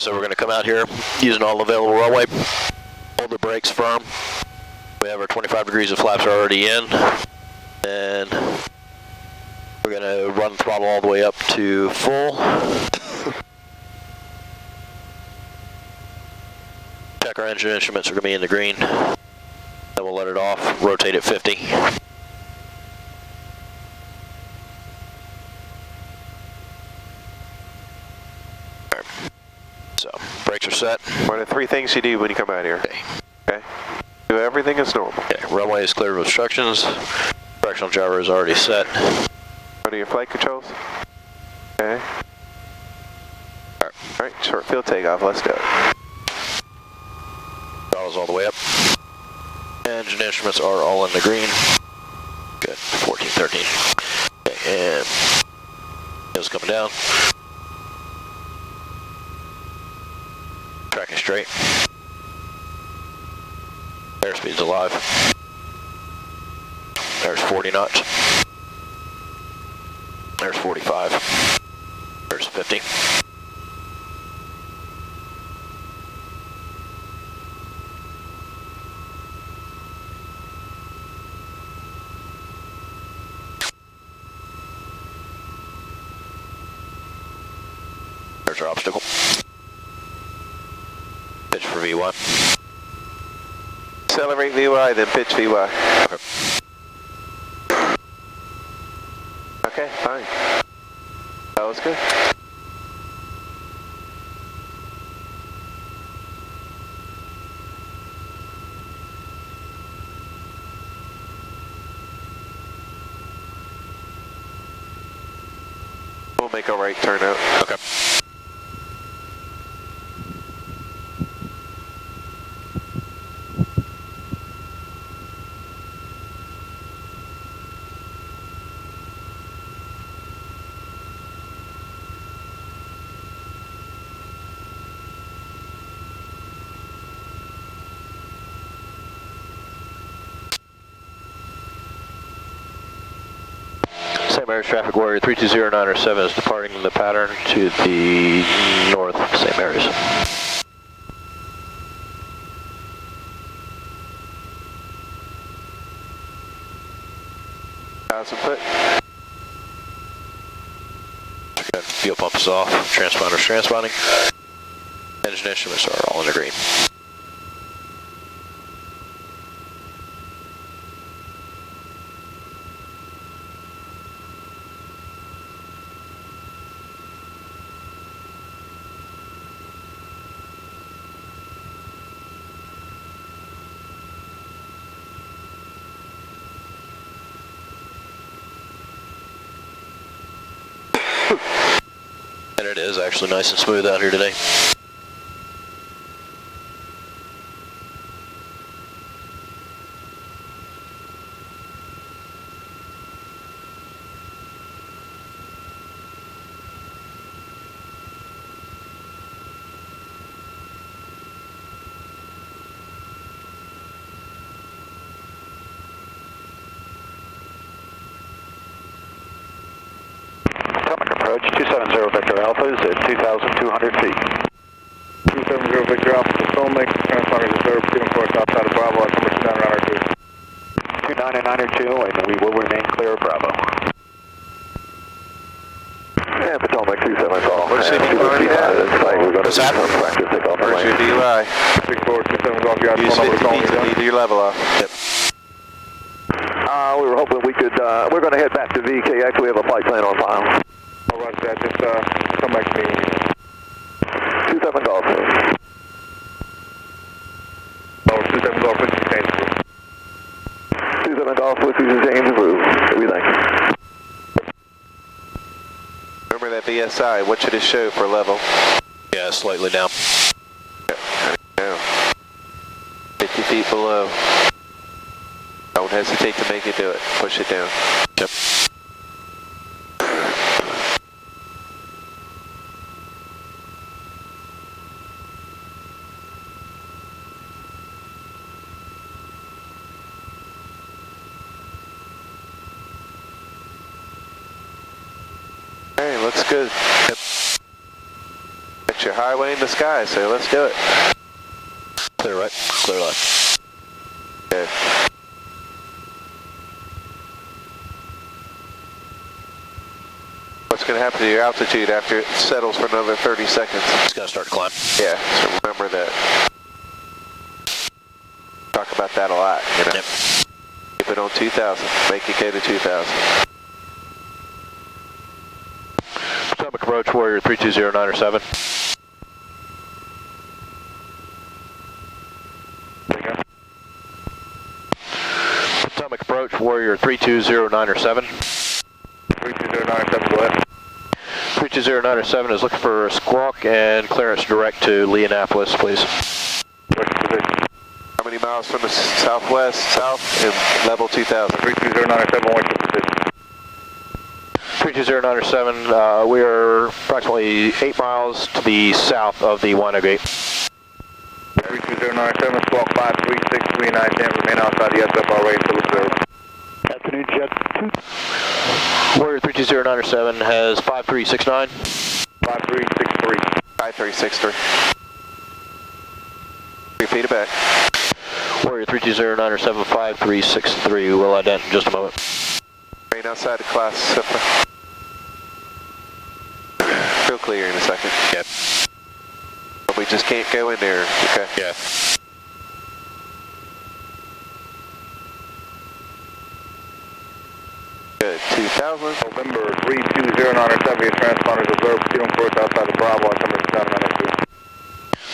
So we're going to come out here using all available runway, hold the brakes firm. We have our 25 degrees of flaps already in, and we're going to run throttle all the way up to full. Check our engine instruments are going to be in the green. Then we'll let it off, rotate at 50. So, brakes are set. What are the 3 things you do when you come out here? Okay. Okay. Do everything as normal. Okay, runway is cleared of obstructions. Directional gyro is already set. What are your flight controls? Okay. Alright, short field takeoff, let's go. Throttle's all the way up. Engine instruments are all in the green. Good, 14, 13. Okay, and wheels coming down. Tracking straight. Airspeed's alive. There's 40 knots. There's 45. There's 50. There's our obstacle. Pitch for VY. Accelerate VY, then pitch VY. Okay, fine. That was good. We'll make a right turn out. Okay. St. Mary's Traffic Warrior 320907 is departing the pattern to the north of St. Mary's. Thousand foot. Good. Fuel pump is off. Transponder's transponding. Engine instruments are all in the green. And it is actually nice and smooth out here today. Potomac Approach, 270 Victor Alpha is at 2,200 feet. 270 Victor Alpha, Potomac, transponder reserve, steering course outside of Bravo, altimeter 2992, and we will remain clear of Bravo. Yeah, Potomac 27 call. What's your DUI? What's that? Practice takeoff. Where's your DUI? 6427 Golf Yard, Use phone 50 number feet to lead your level off. Yep. We were hoping we could, we're going to head back to VKX. We have a flight plan on file. All right, that. Just come back to me. 27 Golf. Oh, 27 Golf, which is James. 27 Golf, which is James Approved. We thank you. Remember that VSI, what should it show for level? Yeah, slightly down. No. 50 feet below. Don't hesitate to make it do it. Push it down. Yep. Hey, looks good. Yep. your highway in the sky, so let's do it. Clear right, clear left. Okay. What's going to happen to your altitude after it settles for another 30 seconds? It's going to start to climb. Yeah, so remember that. Talk about that a lot, you know. Yep. Keep it on 2,000. Make it go to 2,000. Potomac Approach, Warrior 320907. Potomac Approach, Warrior 320907. 32097, go ahead. 320907 is looking for a squawk and clearance direct to Leonapolis, please. What's your position? How many miles from the southwest, south, and level 2,000? 32097, what's your position? 320907, we are approximately 8 miles to the south of the Wino Gate. 32097, squawk 5363910, remain outside the SFRA until observed. Afternoon, Jet 2. Warrior 32097 has 5369. 5363. 5363. Repeat it back. Warrior 32097 5363. We'll ident in just a moment. Remain outside the class. Real clear in a second. Yep. But we just can't go in there. Okay. Yeah. Good. 2,000. November 32097, your transponders observed, proceed on course outside the Bravo, altimeter 792.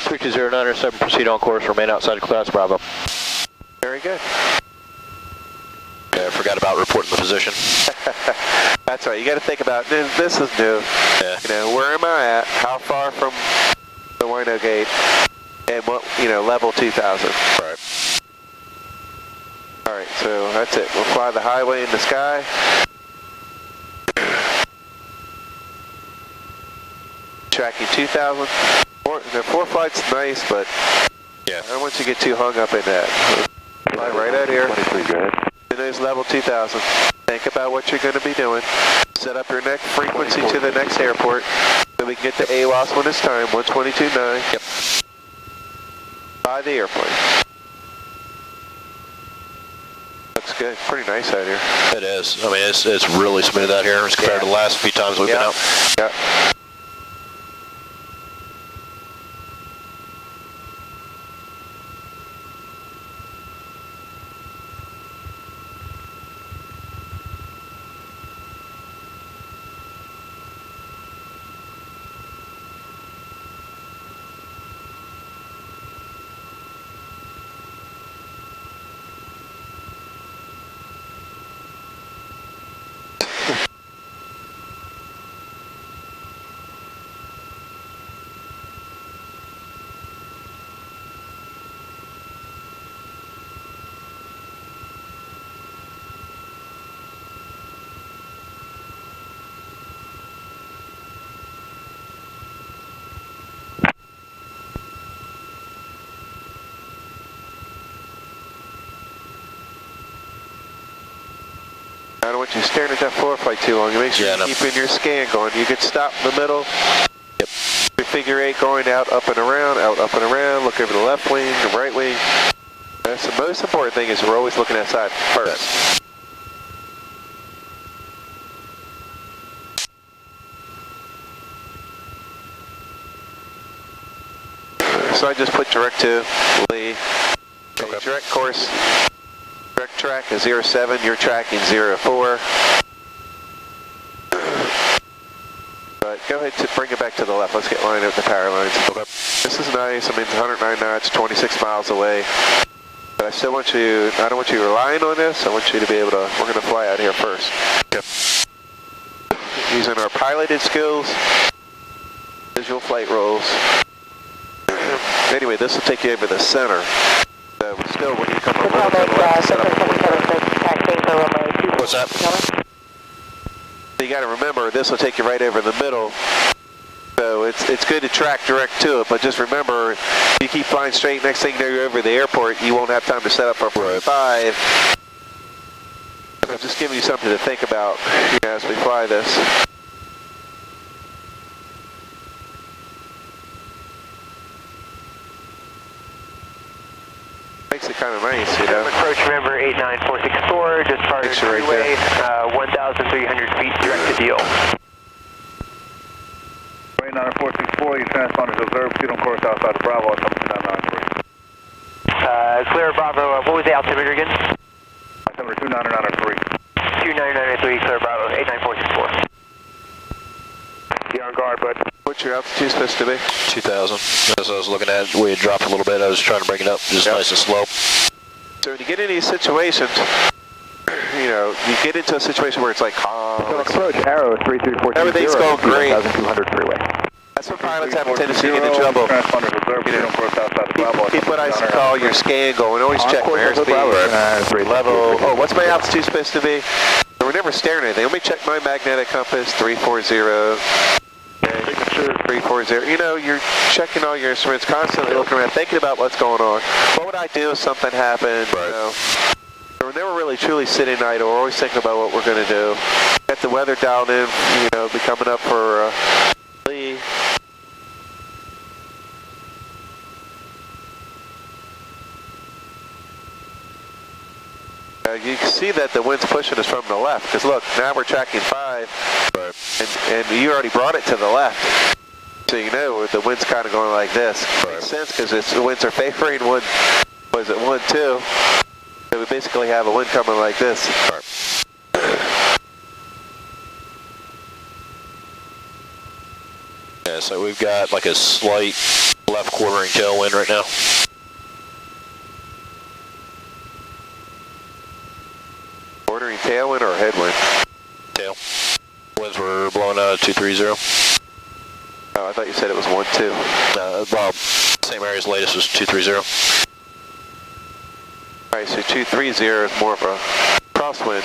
32097, proceed on course, remain outside of class Bravo. Very good. Yeah, I forgot about reporting the position. That's right. You got to think about this is new. Yeah. You know, where am I at? How far from the Wino Gate? And what, you know, level 2,000. Right. All right, so that's it. We'll fly the highway in the sky. Tracking 2,000. The 4 flight's nice, but Yeah. I don't want you to get too hung up in that. Fly right out here. 23, go ahead. It is level 2,000. Think about what you're going to be doing. Set up your next frequency to the next airport so we can get to AWAS when it's time, 122.9. Yep. By the airplane. Looks good. Pretty nice out here. It is. I mean, it's really smooth out here as compared to the last few times we've been out. Yeah. I don't want you staring at that 4 flight too long. You make sure you're keeping your scan going. You can stop in the middle. Yep. Your figure 8 going out, up and around, out, up and around. Look over the left wing, the right wing. That's the most important thing is we're always looking outside first. So I just put direct to Lee. Okay. Direct course. Direct track is 07, you're tracking 04. But go ahead to bring it back to the left. Let's get lined up the power lines. Okay. This is nice. I mean, it's 109 knots, 26 miles away. But I still want you, I don't want you relying on this. I want you to be able to, we're going to fly out here first. Yep. Using our piloted skills, visual flight rules. Anyway, this will take you over the center. So still, when you come over to the left, set up What's that? So you got to remember, this will take you right over the middle. So it's good to track direct to it, but just remember, if you keep flying straight, next thing you're over the airport, you won't have time to set up for 45. I'm just giving you something to think about, you know, as we fly this. makes it kind of nice, you know. Approach, remember 89464, just target freeway, 1,300 feet direct to deal. 89464, your transponders observed, shoot on course outside of Bravo, something 2993. Clear Bravo, what was the altimeter again? Altimeter 29903. 29993, clear Bravo, 89464. Be on guard, bud. What's your altitude supposed to be? 2,000. As I was looking at it, we had dropped a little bit. I was trying to bring it up just nice and slow. So when you get in these situations, you know, you get into a situation where it's like calm. Potomac Approach, arrow 33420. Everything's going great. 1200 freeway. That's when pilots have a tendency to get into trouble. Transponders observed, shoot on course outside of Bravo. Keep what I call your scan going. Always check my airspeed. Level. Oh, what's my altitude supposed to be? We're never staring at anything. Let me check my magnetic compass. 340. 340. You know, you're checking all your instruments, constantly looking around, thinking about what's going on. What would I do if something happened? You know, we're never really truly sitting idle. We're always thinking about what we're going to do. Get the weather dialed in. You know, be coming up for Lee. You can see that the wind's pushing us from the left, because look, now we're tracking 5, and you already brought it to the left. So you know the wind's kind of going like this. Makes sense, because the winds are favoring 1-2. So we basically have a wind coming like this. Yeah, so we've got like a slight left quartering tailwind right now. Quartering tailwind or headwind? Tail. Winds were blowing out at 230. Oh, I thought you said it was 1-2. Well, same area as latest was 230. Alright, so 230 is more of a crosswind.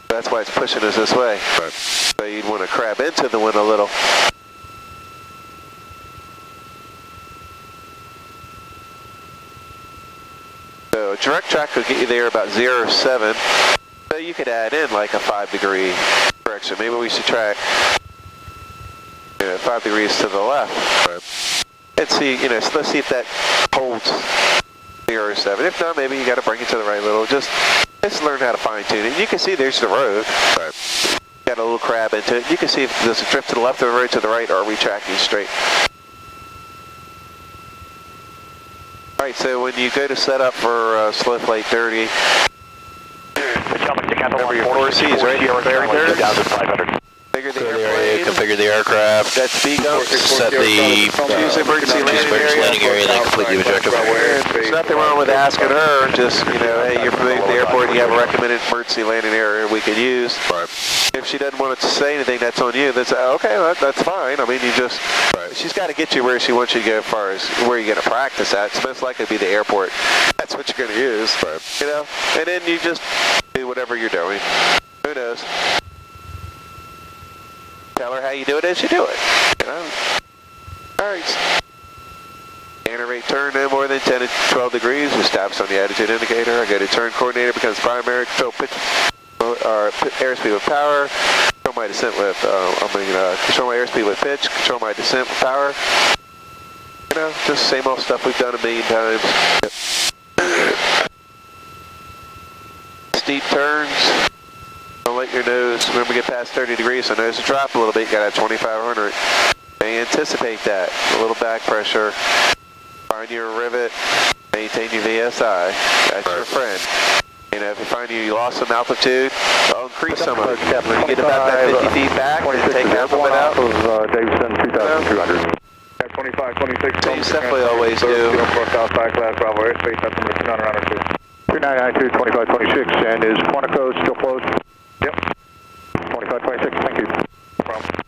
That's why it's pushing us this way. Right. So you'd want to crab into the wind a little. So a direct track will get you there about 0.7. So you could add in like a 5-degree correction. Maybe we should track 5 degrees to the left. Right. And see, so let's see if that holds 0.7. If not, maybe you got to bring it to the right a little. Just learn how to fine tune it. You can see there's the road. Right. Got a little crab into it. You can see if there's a drift to the left or the road to the right, or are we tracking straight? Alright, so when you go to set up for slow flight 30, remember your 4 C's, right? Your fairy turns. Configure the airplane. Configure the aircraft. Set speed up. Set the choose emergency landing area. Then complete the objective. There's nothing wrong with asking her. Just, hey, you're familiar with the airport. You have a recommended emergency landing area we could use. Right. If she doesn't want to say anything, that's on you. That's okay. That's fine. I mean, you just. Right. She's got to get you where she wants you to go as far as where you're going to practice at. It's most likely to be the airport. That's what you're going to use. Right. And then you just do whatever you're doing. Who knows? Tell her how you do it as you do it. Alright. Standard rate turn no more than 10 to 12 degrees. We stops on the attitude indicator. I go to turn coordinator, becomes primary. Control pitch, airspeed with power. Control my descent with, control my airspeed with pitch. Control my descent with power. Just same old stuff we've done a million times. Steep turns. Don't let your nose, remember, get past 30 degrees, so nose will drop a little bit. You got to have 2,500. And anticipate that. A little back pressure. Find your rivet. Maintain your VSI. That's your friend. If you find you lost some altitude, I'll increase some of it. When you get about that 50 feet back, then take half of it out. Davidson, 2,200. 25, 26. So you definitely always do. Outside class Bravo airspace, that's number 292. 2992, 2526, and is Quantico still closed? Yep. 2526, thank you. No problem.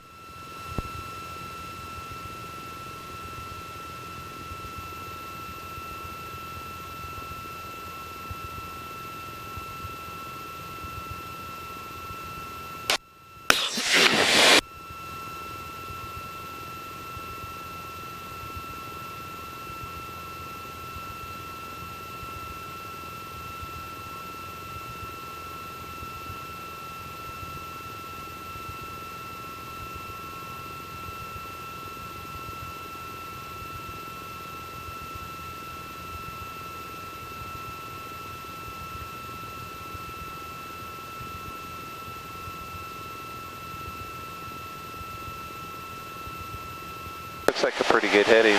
Looks like a pretty good heading.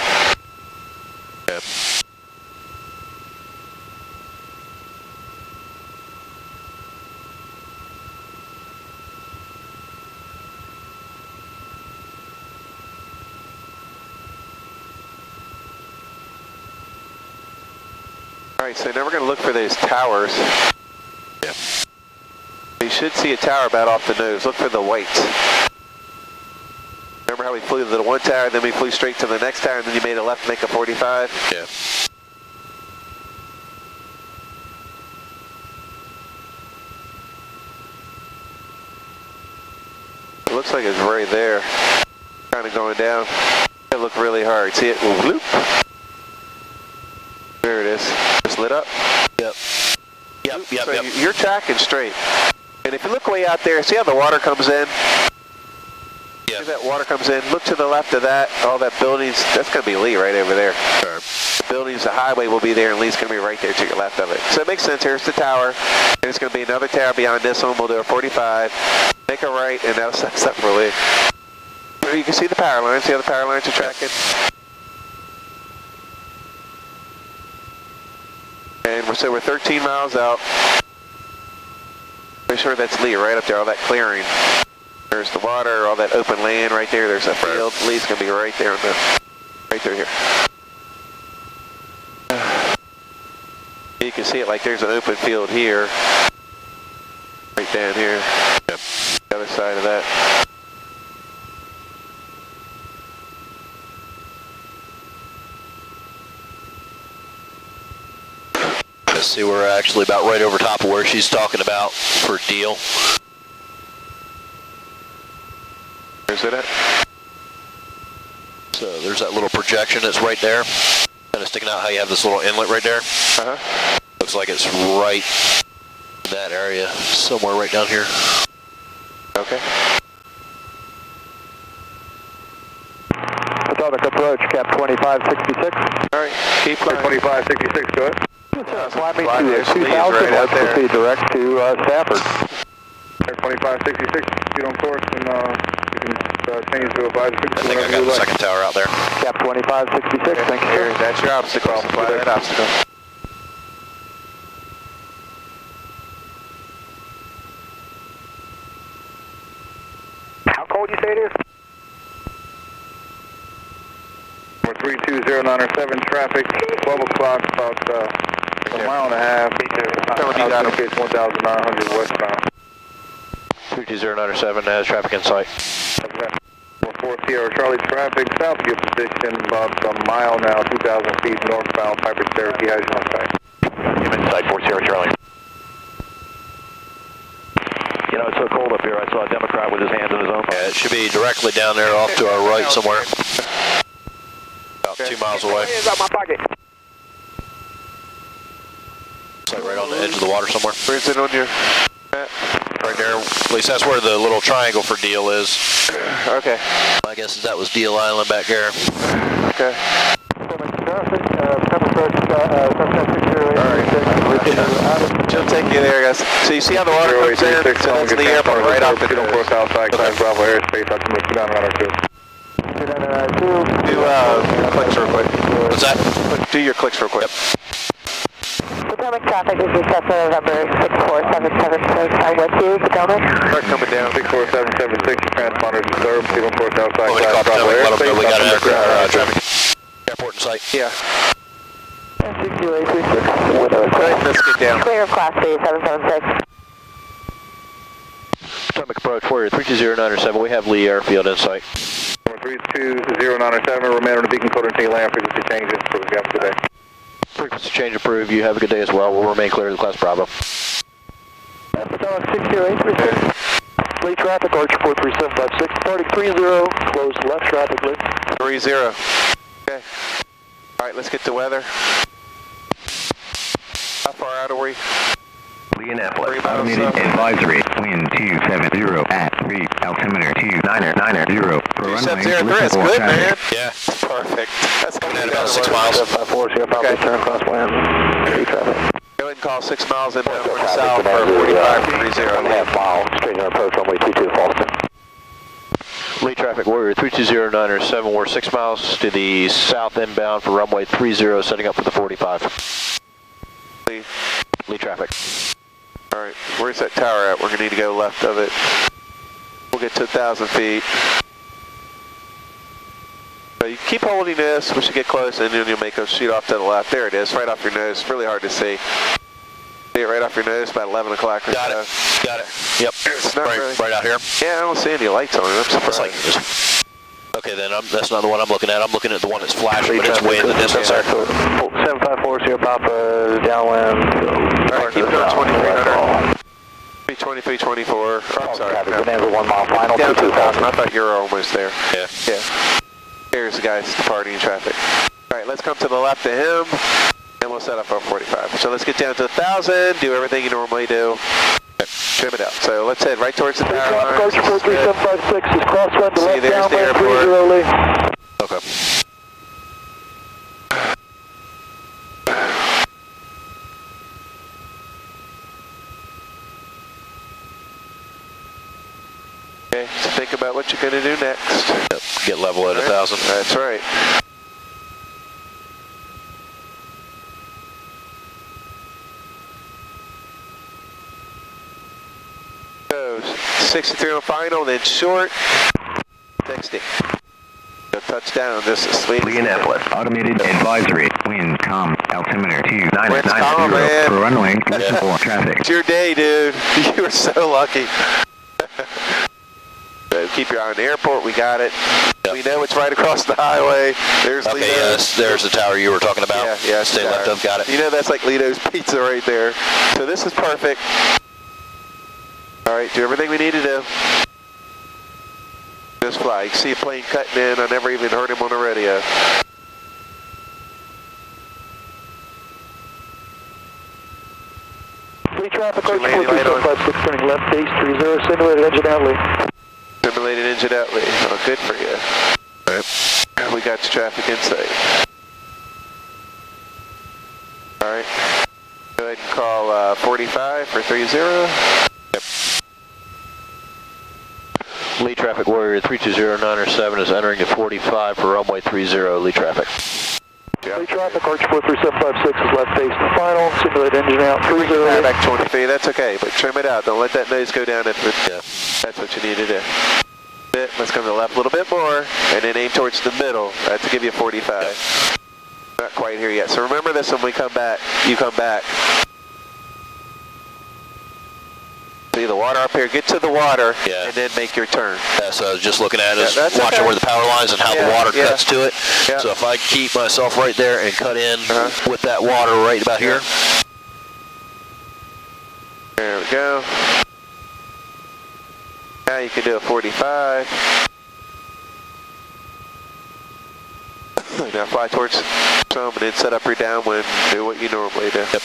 Yeah. Alright, so now we're going to look for those towers. Yeah. You should see a tower about off the nose. Look for the whites. Remember how we flew to the one tower, then we flew straight to the next tower, and then you made a left, make a 45? Yeah. It looks like it's right there. Kind of going down. It look really hard. See it? Whoop. There it is. Just lit up. Yep. Yep, yep, So yep. you're tracking straight. And if you look way out there, see how the water comes in? Yeah. See that water comes in? Look to the left of that, all that buildings. That's going to be Lee right over there. Sure. Buildings, the highway will be there, and Lee's going to be right there to your left of it. So it makes sense. Here's the tower, and it's going to be another tower beyond this one. We'll do a 45, make a right, and that'll set us up for Lee. You can see the power lines. See how the power lines are tracking? And we're 13 miles out. Make sure that's Lee right up there, all that clearing. There's the water, all that open land right there. There's a field. Lee's going to be right there, right through here. You can see it like there's an open field here. Right down here. Yep. The other side of that. Let's see, we're actually about right over top of where she's talking about for deal. Where's it at? So there's that little projection that's right there. Kind of sticking out how you have this little inlet right there. Uh-huh. Looks like it's right in that area, somewhere right down here. Okay. Potomac Approach, Cap 2566. All right, keep flying. 2566, go ahead. Fly me Fly to there, 2000, right out there. proceed direct to Stafford. 2566, get on course, and you can change to advisor. I think I got the second tower out there. Cap 2566, thank you, Here, sir. that's your obstacle. Fly that obstacle. How cold you say it is? 32097 traffic, 12 o'clock, about a mile and a half. Case 1900 westbound. 32097 has traffic in sight. 4 Sierra Charlie traffic, south of your position, about a mile now, 2,000 feet northbound, Piper Cherokee, how's your sight? I'm inside 4 Sierra Charlie. You know, it's so cold up here, I saw a Democrat with his hands in his own pocket. Yeah, it should be directly down there off to our right somewhere. About 2 miles away. Hands out my pocket. It's like right on the edge of the water somewhere. Where's it on your map? Right there. At least that's where the little triangle for Deal is. Okay. My guess is that was Deal Island back there. Okay. Alright. She'll take you there, guys. So you see how the water comes in? So that's the airport right off the Get on course outside, class Bravo airspace, Altimeter 2992. Do clicks real quick. What's that? Do your clicks real quick. Potomac traffic is Cessna November 64776. With you, Potomac. Start coming down. 64776, transponder disturbed, get on course outside, Well, we class caught Bravo Potomac, let them know we got airspace, traffic. Airport in sight. Yeah. 62836. Right, let's get down. Clear of Class B 776. Potomac Approach, Warrior 32097. We have Lee Airfield in sight. 32097, remain on the beacon code until land frequency changes, so we have today. Frequency change approved. You have a good day as well. We'll remain clear to the Class Bravo. Potomac 62836. Late traffic, Archer 43756, departing 30, close left traffic lane. 30. Okay. All right, let's get to weather. How far out are we? Indianapolis, automated advisory, wind 270 at 3, altimeter 2990. 270, that's good, man. Yeah. Perfect. That's good. At about 6 miles. 54, Sierra Papa, turn crosswind. Traffic. Go ahead and call 6 miles in south for 45 30. Half mile, straight on approach runway 22 Falston. Lee traffic, Warrior 320907, we're 6 miles to the south inbound for runway 30, setting up for the 45. Lee traffic. Alright, where's that tower at? We're going to need to go left of it. We'll get to 1,000 feet. So you keep holding this, we should get close, and then you'll make a shoot off to the left. There it is, right off your nose. It's really hard to see. See it right off your nose, about 11 o'clock or Got so. it. Got it. Yep. It's not really, right out here. Yeah, I don't see any lights on it. I'm surprised. It's like, okay, then that's not the one I'm looking at. I'm looking at the one that's flashing, but it's way in the distance there. 7540 Papa, downwind. Alright, keep going, 2300. 2324. I'm sorry. Bonanza 1 mile final. Down to 2,000. I thought you were almost there. Yeah. Yeah. Here's the guys departing traffic. Alright, let's come to the left of him, and we'll set up our 45. So let's get down to 1,000, do everything you normally do. Trim it out. So let's head right towards the power line. Departure 43756 is crosswind to See, left there's the downwind airport. 30 Lee. Okay. Okay, so think about what you're going to do next. Yep. Get level at 1,000. That's right. So 63 on final, then short. 60. Go touchdown. This is sweet. Indianapolis, automated advisory, wind calm, altimeter 2990 calm, man. for runway, listen for traffic. It's your day, dude. You were so lucky. So keep your eye on the airport. We got it. Yep. We know it's right across the highway. There's Okay, Lido. yes, there's the tower you were talking about. Yeah, Stay left of, got it. You know that's like Lido's Pizza right there. So this is perfect. All right, do everything we need to do. Just fly. You can see a plane cutting in. I never even heard him on the radio. Lee traffic, Your Arch landing light on. 43756 turning left base 30, simulated engine out Lee. Simulated engine out, Lee. Oh, good for you. All right. We got the traffic in sight. All right. Go ahead and call 45 for 30. Yep. Lee traffic, Warrior 320907 is entering the 45 for runway 30, Lee traffic. Lee traffic, Arch 43756 is left base to final, simulated engine out 30. Back 20 feet, that's okay, but trim it out. Don't let that nose go down. Yeah. That's what you need to do. Let's come to the left a little bit more, and then aim towards the middle. That's to give you 45. Yep. Not quite here yet. So remember this when we come back. You come back. See the water up here. Get to the water, Yeah. and then make your turn. That's what I was just looking at, is that's watching okay. where the power lines and how the water cuts to it. Yeah. So if I keep myself right there and cut in with that water right about here. There we go. Now you can do a 45. Now fly towards some and then set up your downwind. Do what you normally do. Yep.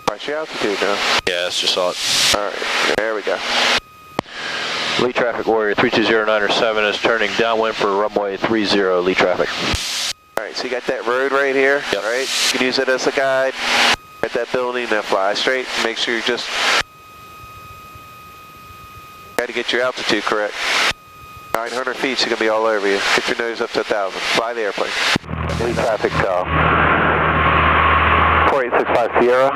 Watch your altitude now. Yeah, that's just saw it. Alright, there we go. Lee traffic, Warrior 320907 is turning downwind for runway 30, Lee traffic. Alright, so you got that road right here, Yep. right? You can use it as a guide. At that building, now fly straight. Make sure you just got to get your altitude correct. 900 feet, she's going to be all over you. Get your nose up to 1,000. Fly the airplane. Lee traffic, 4865 Sierra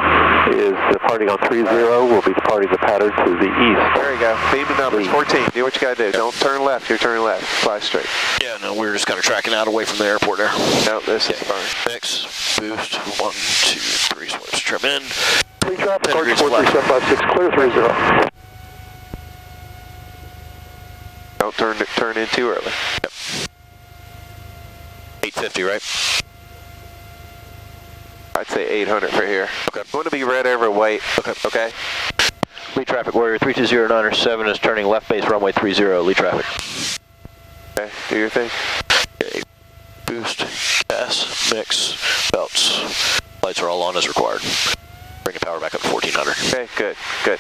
is departing on 30. We'll be departing the pattern to the east. There you go. Beam the numbers. 14. Do what you got to do. Don't turn left. You're turning left. Fly straight. Yeah, no, we're just kind of tracking out away from the airport there. No, this is fine. Mix, boost, 1, 2, 3, switch, trim in. Lee traffic, 10 Arch degrees left. 43756, clear 30. Don't turn in too early. Yep. 850, right? I'd say 800 for here. Okay. I want to be red over white. Okay. Lee traffic, Warrior 320907 is turning left base runway 30, Lee traffic. Okay. Do your thing. Okay. Boost, gas, mix, belts. Lights are all on as required. Bring the power back up to 1400. Okay. Good. Good.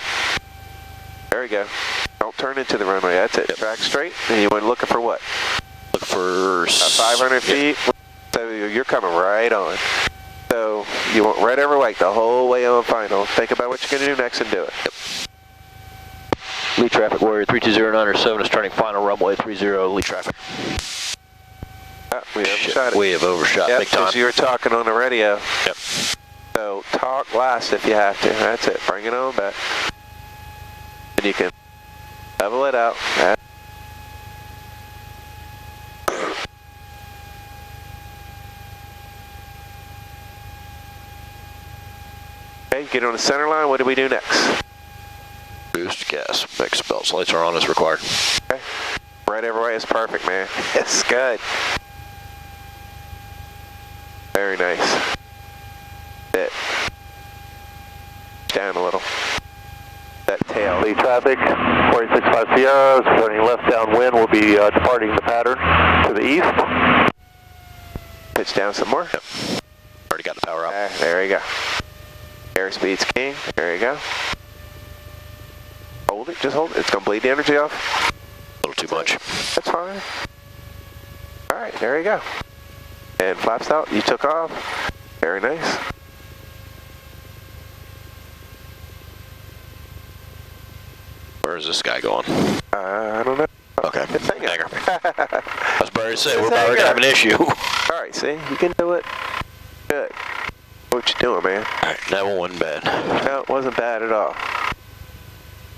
There we go. Don't turn into the runway. That's it. Yep. Track straight. And you went looking for what? Look for 500 feet. So you're coming right on. So you want red over white the whole way on final. Think about what you're going to do next and do it. Yep. Lead traffic, Warrior 320907 is turning final runway 30, lead traffic. We overshot it. We have overshot Yep, big time. because you were talking on the radio. Yep. So talk last if you have to. That's it. Bring it on back. And you can level it out. Okay, get on the center line. What do we do next? Boost, gas, mix, belts, lights are on as required. Okay. Right every way is perfect, man. It's good. Very nice. It. Down a little. That tail. Lead traffic, 465 Sierra, turning left downwind, will be departing the pattern to the east. Pitch down some more. Yep. Already got the power out. There you go. Airspeed's king. There you go. Hold it, just hold it. It's going to bleed the energy off. A little too much. That's fine. Alright, there you go. And flaps out, you took off. Very nice. Where is this guy going? I don't know. Okay. It's hanging. Hanger. I was about to say, we're about to have an issue. Alright, see? You can do it. Good. What you doing, man? Alright, that one wasn't bad. No, it wasn't bad at all.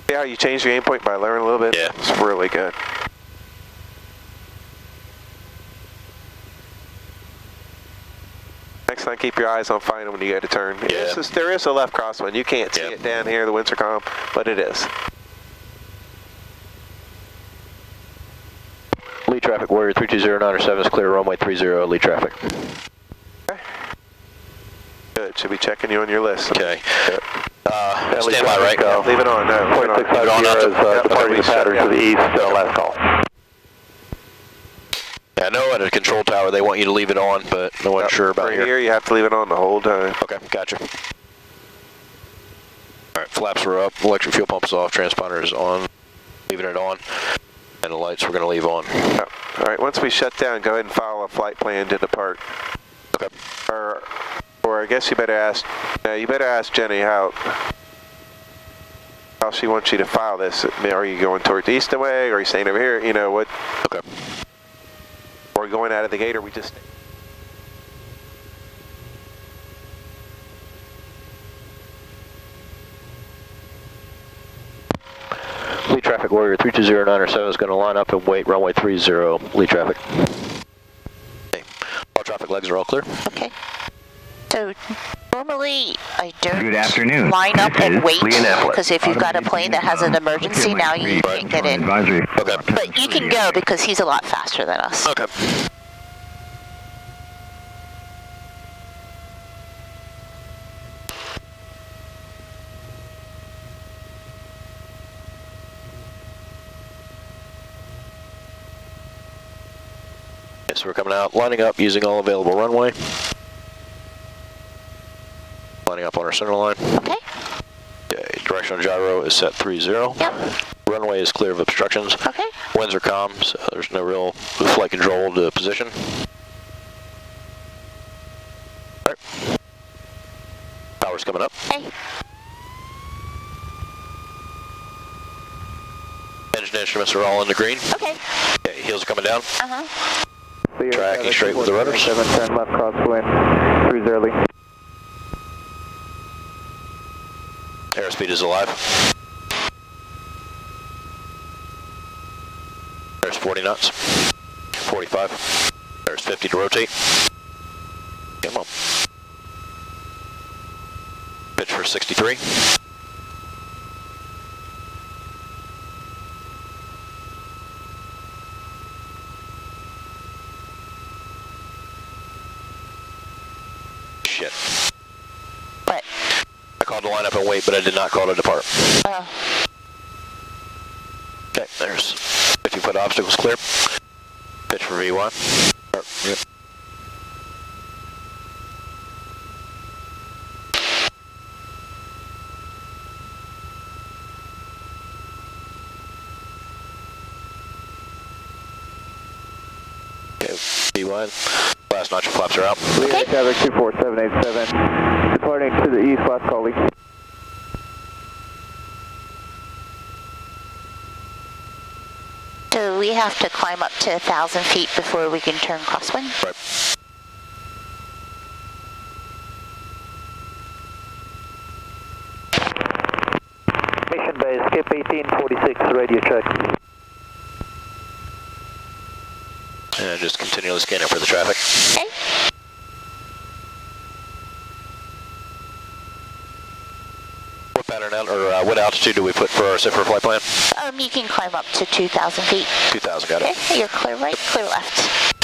See how you changed your aim point by learning a little bit? Yeah. It's really good. Next time, keep your eyes on finding when you go to turn. Yeah. There is a left crosswind. You can't see Yep. it down here, the winds are calm, but it is. Lead traffic, Warrior 320907 is clear, runway 30, lead traffic. Okay. Good. Should be checking you on your list. Okay. Good. Stand by, right? Leave it on. No, leave it on. 465 Sierra is departing the pattern to the east, last call. Yeah, I know at a control tower they want you to leave it on, but I wasn't sure about For here. here, you have to leave it on the whole time. Okay, gotcha. Alright, flaps are up, electric fuel pump is off, transponder is on, leaving it on, and the lights we're going to leave on. Yep. Alright, once we shut down, go ahead and file a flight plan to depart. Okay. Or I guess you better ask Jenny how she wants you to file this. Are you going toward the east away, or are you staying over here? You know what? Okay. Or going out of the gate, or we just... Lead traffic, Warrior 320907 is going to line up and wait, runway 30, lead traffic. Okay. All traffic legs are all clear. Okay. So normally I don't Good afternoon. line up This and is wait, Leonopolis. because if you've got a plane that has an emergency, now you can't get in. Advisory. Okay. But you can go because he's a lot faster than us. Okay. So we're coming out, lining up using all available runway. Lining up on our center line. Okay. Okay, directional gyro is set 30. Yep. Runway is clear of obstructions. Okay. Winds are calm, so there's no real flight control to position. Alright. Power's coming up. Hey. Engine instruments are all in the green. Okay. Okay, heels are coming down. Uh-huh. Tracking straight with the rudders. 710 left crosswind, 30. Airspeed is alive. There's 40 knots. 45. There's 50 to rotate. Come on. Pitch for 63. Shit. What? I called to line up and wait, but I did not call to depart. Oh. Okay, there's 50-foot obstacles clear. Pitch for V1. Yep. Okay, V1. Last notch of flaps are out. Leah traffic 24787, departing to the east, last call, lead. have to climb up to 1,000 feet before we can turn crosswind. Right. Mission Bay, skip 1846, radio check. And just continually scanning for the traffic. Okay. What pattern out, or what altitude do we put for our SIFR flight plan? You can climb up to 2,000 feet. 2,000, got it. Okay, you're clear right, clear left.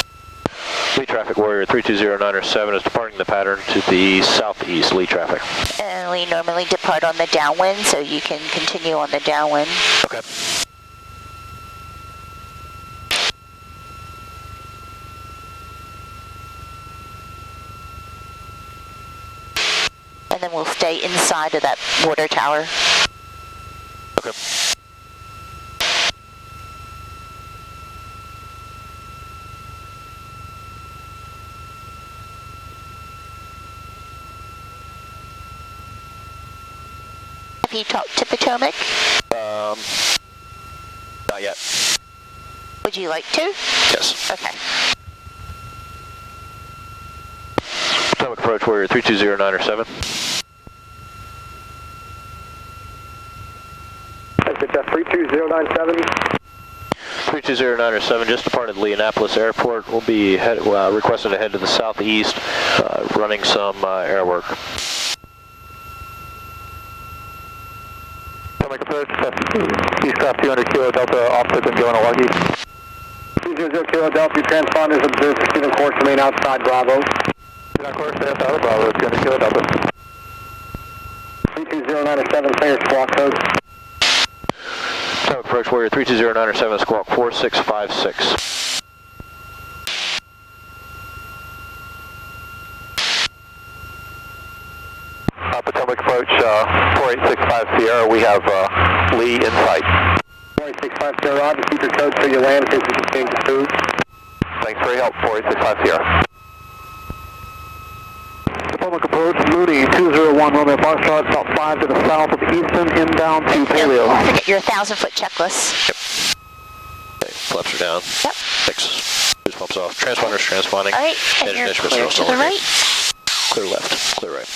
Lead traffic warrior 320907 is departing the pattern to the southeast, lead traffic. And we normally depart on the downwind, so you can continue on the downwind. Okay. And then we'll stay inside of that water tower. Okay. Have you talked to Potomac? Not yet. Would you like to? Yes. Okay. Potomac Approach warrior 320907. It's at 32097. 320907 just departed Leonapolis Airport. We'll be requested to head to the southeast, running some air work. Potomac Approach, Eastcraft 200 Kilo Delta, offset and going to Lucky. 200 Kilo Delta, transponders observed pursuit of course, remain outside Bravo. Pursuit on course, stay outside of Bravo, 200 Kilo Delta. 32097, clear squawk code. Potomac Approach warrior 320907, squawk 4656. Potomac Approach 4865 Sierra, we have Lee in sight. 4865 Sierra, Roger, keep your code so you land in case you can change the food. Thanks for your help, 4865 Sierra. Potomac Approach, Mooney, 201 Romeo Foxtrot, about 5 to the south of Easton, inbound to Paleo. Don't forget your 1,000-foot checklist. Yep. Okay, flaps are down. Yep. Fix. Boost pumps off. Transponders transponding. All right, and you're clear to the right. Clear left, clear right.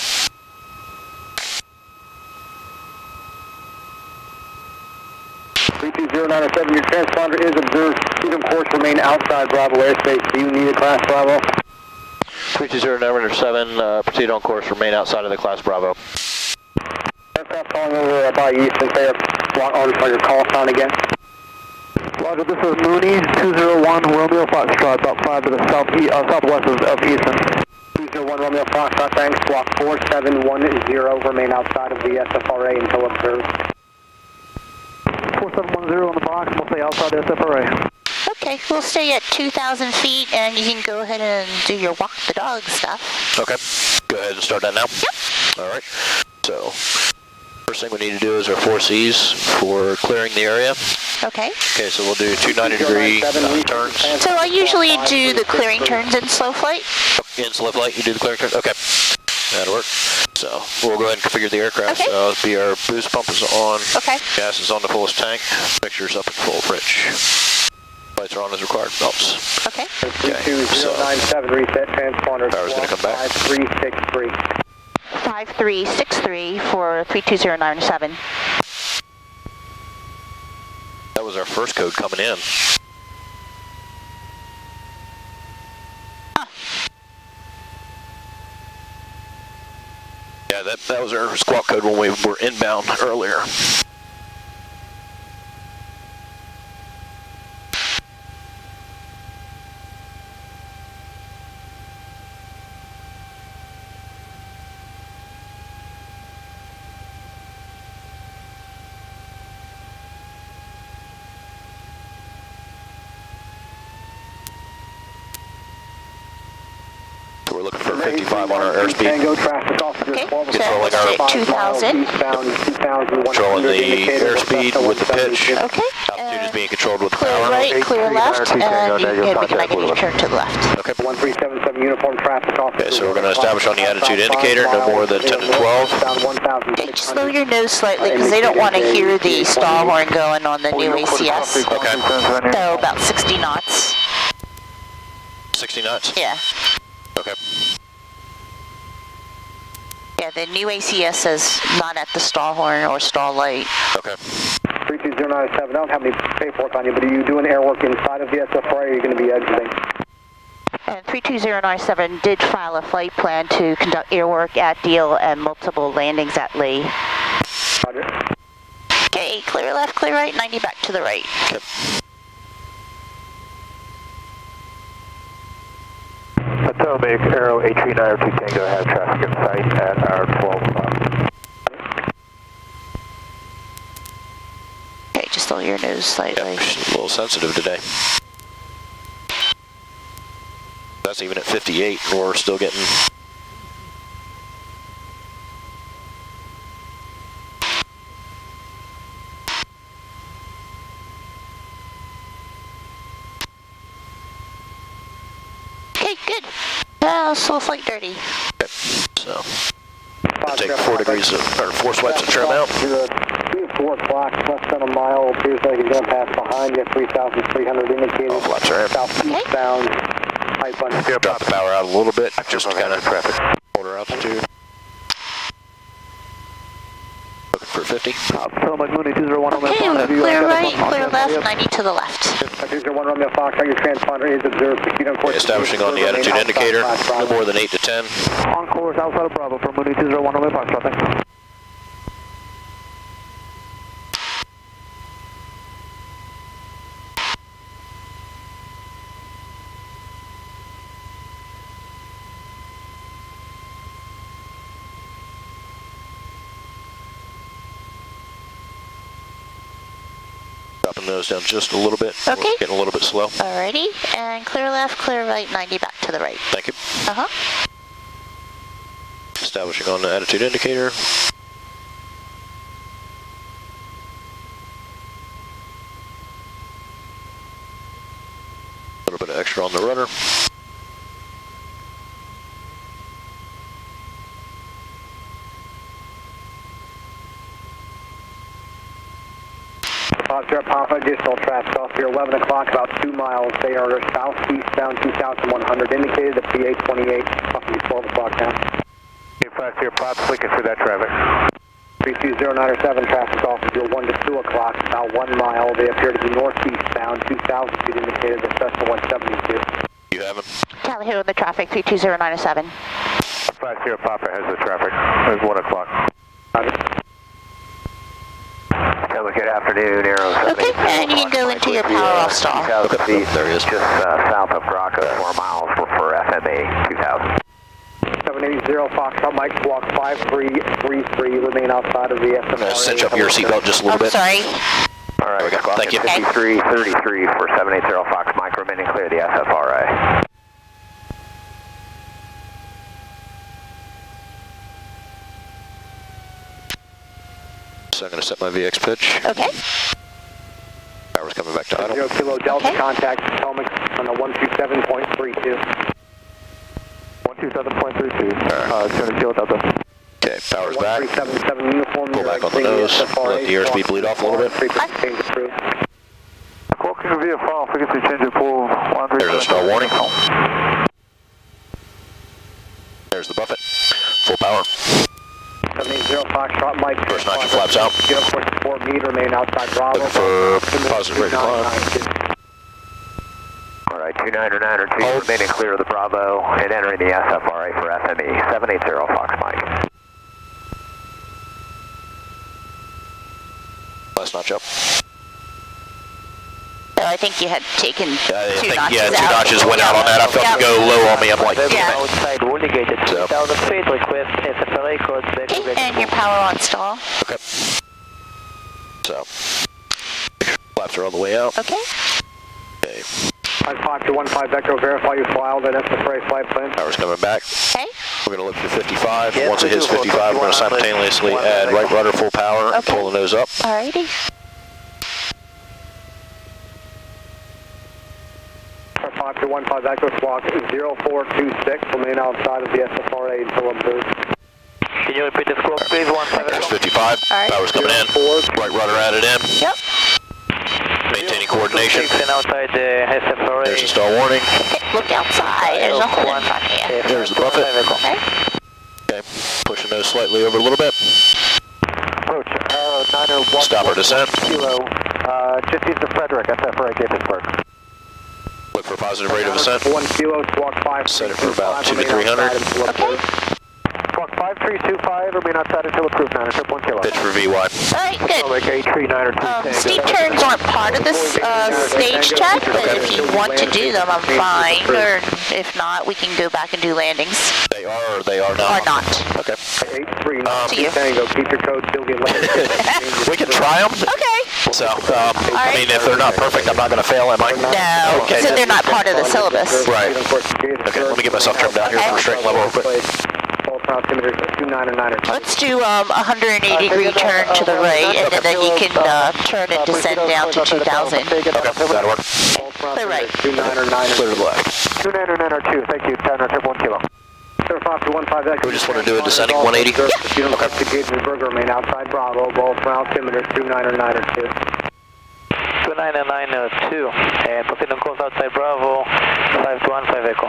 .32097, your transponder is observed. Freedom course remain outside Bravo airspace. Do you need a class Bravo? 320907, proceed on course, remain outside of the class Bravo. Aircraft calling over by Easton, say on your call sign again. Roger, this is Mooney, 201 Romeo Foxtrot, about 5 to the southwest of Easton. 201 Romeo Foxtrot, thanks. Block 4710, remain outside of the SFRA until observed. 4710 on the box, we'll stay outside the SFRA. Okay, we'll stay at 2,000 feet, and you can go ahead and do your walk the dog stuff. Okay, go ahead and start that now. Yep. All right, so first thing we need to do is our 4 Cs for clearing the area. Okay. Okay, so we'll do 2 90-degree turns. So I usually do the clearing turns in slow flight. In slow flight, you do the clearing turns? Okay, that'll work. So we'll go ahead and configure the aircraft. Okay. So it'll be our boost pump is on. Okay. Gas is on the fullest tank. Mixture's up at full bridge. Lights are on as required. Belts. Okay. 32097, reset transponder. Power's going to come back. 5363. 5363 for 32097. That was our first code coming in. Huh. Yeah, that was our squawk code when we were inbound earlier. We're looking for 55 on our airspeed. Tango traffic officer. Okay, Controlling so our 2,000. Controlling the airspeed with the pitch. Okay. Altitude is being controlled with the Clear power. right, clear left, and you can make a U-turn to the left. Okay. 1377 uniform traffic off. Okay, so we're going to establish on the attitude indicator, no more than 10 to 12. Okay, just lower your nose slightly because they don't want to hear the stall horn going on the new ACS. Okay. So about 60 knots. 60 knots? Yeah. Okay. Yeah, the new ACS says not at the stall horn or stall light. Okay. 32097, I don't have any paperwork on you, but are you doing air work inside of the SFR or are you going to be exiting? And 32097 did file a flight plan to conduct air work at Deal and multiple landings at Lee. Roger. Okay, clear left, clear right, 90 back to the right. Okay. Potomac Arrow 83902 Tango have traffic in sight at our 12 o'clock. Okay, just lower your nose slightly. Yeah, she's a little sensitive today. That's even at 58, and we're still getting... Okay, good. Slow flight dirty. Okay, so... I'll take 4 degrees of, or 4 swipes of trim out. 4 o'clock, less than a mile, appears like it's going to pass behind you, 3,300 indicated. Oh, flaps are Southeastbound, pipe on. Drop the power out a little bit, just to kind of hold our altitude. Looking for 50. Potomac Mooney 201 Romeo Okay, Fox. clear right, clear left, 90 to the left. 201 Romeo Fox, your transponder is observed. Proceed on course. Establishing on the attitude indicator, no more than 8 to 10. On course outside of Bravo for Mooney 201 Romeo Fox, thanks. Dropping those down just a little bit. Okay. We're getting a little bit slow. Alrighty, and clear left, clear right, 90 back to the right. Thank you. Uh-huh. Establishing on the attitude indicator. A little bit of extra on the rudder. Papa, additional traffic off here, 11 o'clock, about 2 miles. They are southeastbound 2,100, indicated the PA 28, roughly 12 o'clock now. Get fast here, Pop's looking for that traffic. 32097, traffic off here, 1 to 2 o'clock, about 1 mile. They appear to be northeastbound, 2,000 feet, indicated the Cessna 172. You have him? Tally ho, the traffic, 32097. Fast here, Papa has the traffic. It's 1 o'clock. Good afternoon, Arrow 78. Okay, and you can go into your power off stall. Okay, there he is. Just south of Grocco, 4 miles for FMA 2000. 780 Foxtrot, Mike, walk 5333, remain outside of the SMR. Cinch up your seatbelt just a little bit. Sorry. All right, Thank you. 5333 for 780 Fox Mike, remaining clear the SFRA. So I'm going to set my VX pitch. Okay. Power's coming back to idle. 0 Kilo Delta, Okay. contact Potomac on the 127.32. 127.32. 200 Kilo Delta. Okay, power's back. 1377 uniform. Pull back on the nose. Let the airspeed bleed off a little bit. Change approved. Welcome to VFR, frequency change of pool. There's a stall warning. There's the buffet. Full power. 780 Foxtrot, Mike. First notch flaps out. Get up course 4 meter, remain outside Bravo. Looking for positive rate of climb. All right, 29902, remaining clear of the Bravo and entering the SFRA for FME. 780 Fox Mike. Last notch up. So I think you had taken two notches out. Yeah, 2 notches went out on that. I felt it go low on me. I'm like, Yeah. Outside indicated 2000 feet, request SFRA code back to Okay, and your power on stall. okay. So, flaps are all the way out. Okay. Okay, 5215 Echo, verify you filed an SFRA flight plan. power's coming back. Okay. We're going to look for 55. Yes, Once it hits 55, we're going to simultaneously add right rudder full power and Okay. pull the nose up. Alrighty. Factor 15 Echo Squawk 0426, remain outside of the SFRA until observed. Can you repeat the squawk, please? 15 There's 55. Alright. Power's coming in. Right rudder added in. Yep. Maintaining coordination. And outside the SFRA. There's a stall warning. Look outside. There's nothing in front of you. There's the buffet. Okay. Okay. Pushing those slightly over a little bit. Approach 901. Stop our descent. Kilo, just east of Frederick, SFRA Gaithersburg. Look for a positive rate of ascent. 1 kilo, squawk 5. Set it for about 2 to 300. Okay. Squawk 5325, remain outside until approved, 9 kilo. Pitch for VY. Alright, good. A39 Steep turns aren't part of this stage check, but if you want to do them, I'm fine. Or if not, we can go back and do landings. They are or they are not? Or not. Okay. 839 To you. Tango, keep your code, still get landed. We can try them. Okay. So, I mean, if they're not perfect, I'm not going to fail, am I? No, Okay. so they're not part of the syllabus. Right. Okay, let me get myself trimmed down here for straight level real quick. Let's do 180-degree turn to the right, and then you can turn and descend down to 2,000. Okay, that'll work. Clear right. Clear to the left. 2992, thank you, 1 kilo. We just want to do a descending 180? Burger, remain outside Bravo, Golf altimeter 2992. 2992, and proceed on course outside Bravo, 5215 Echo.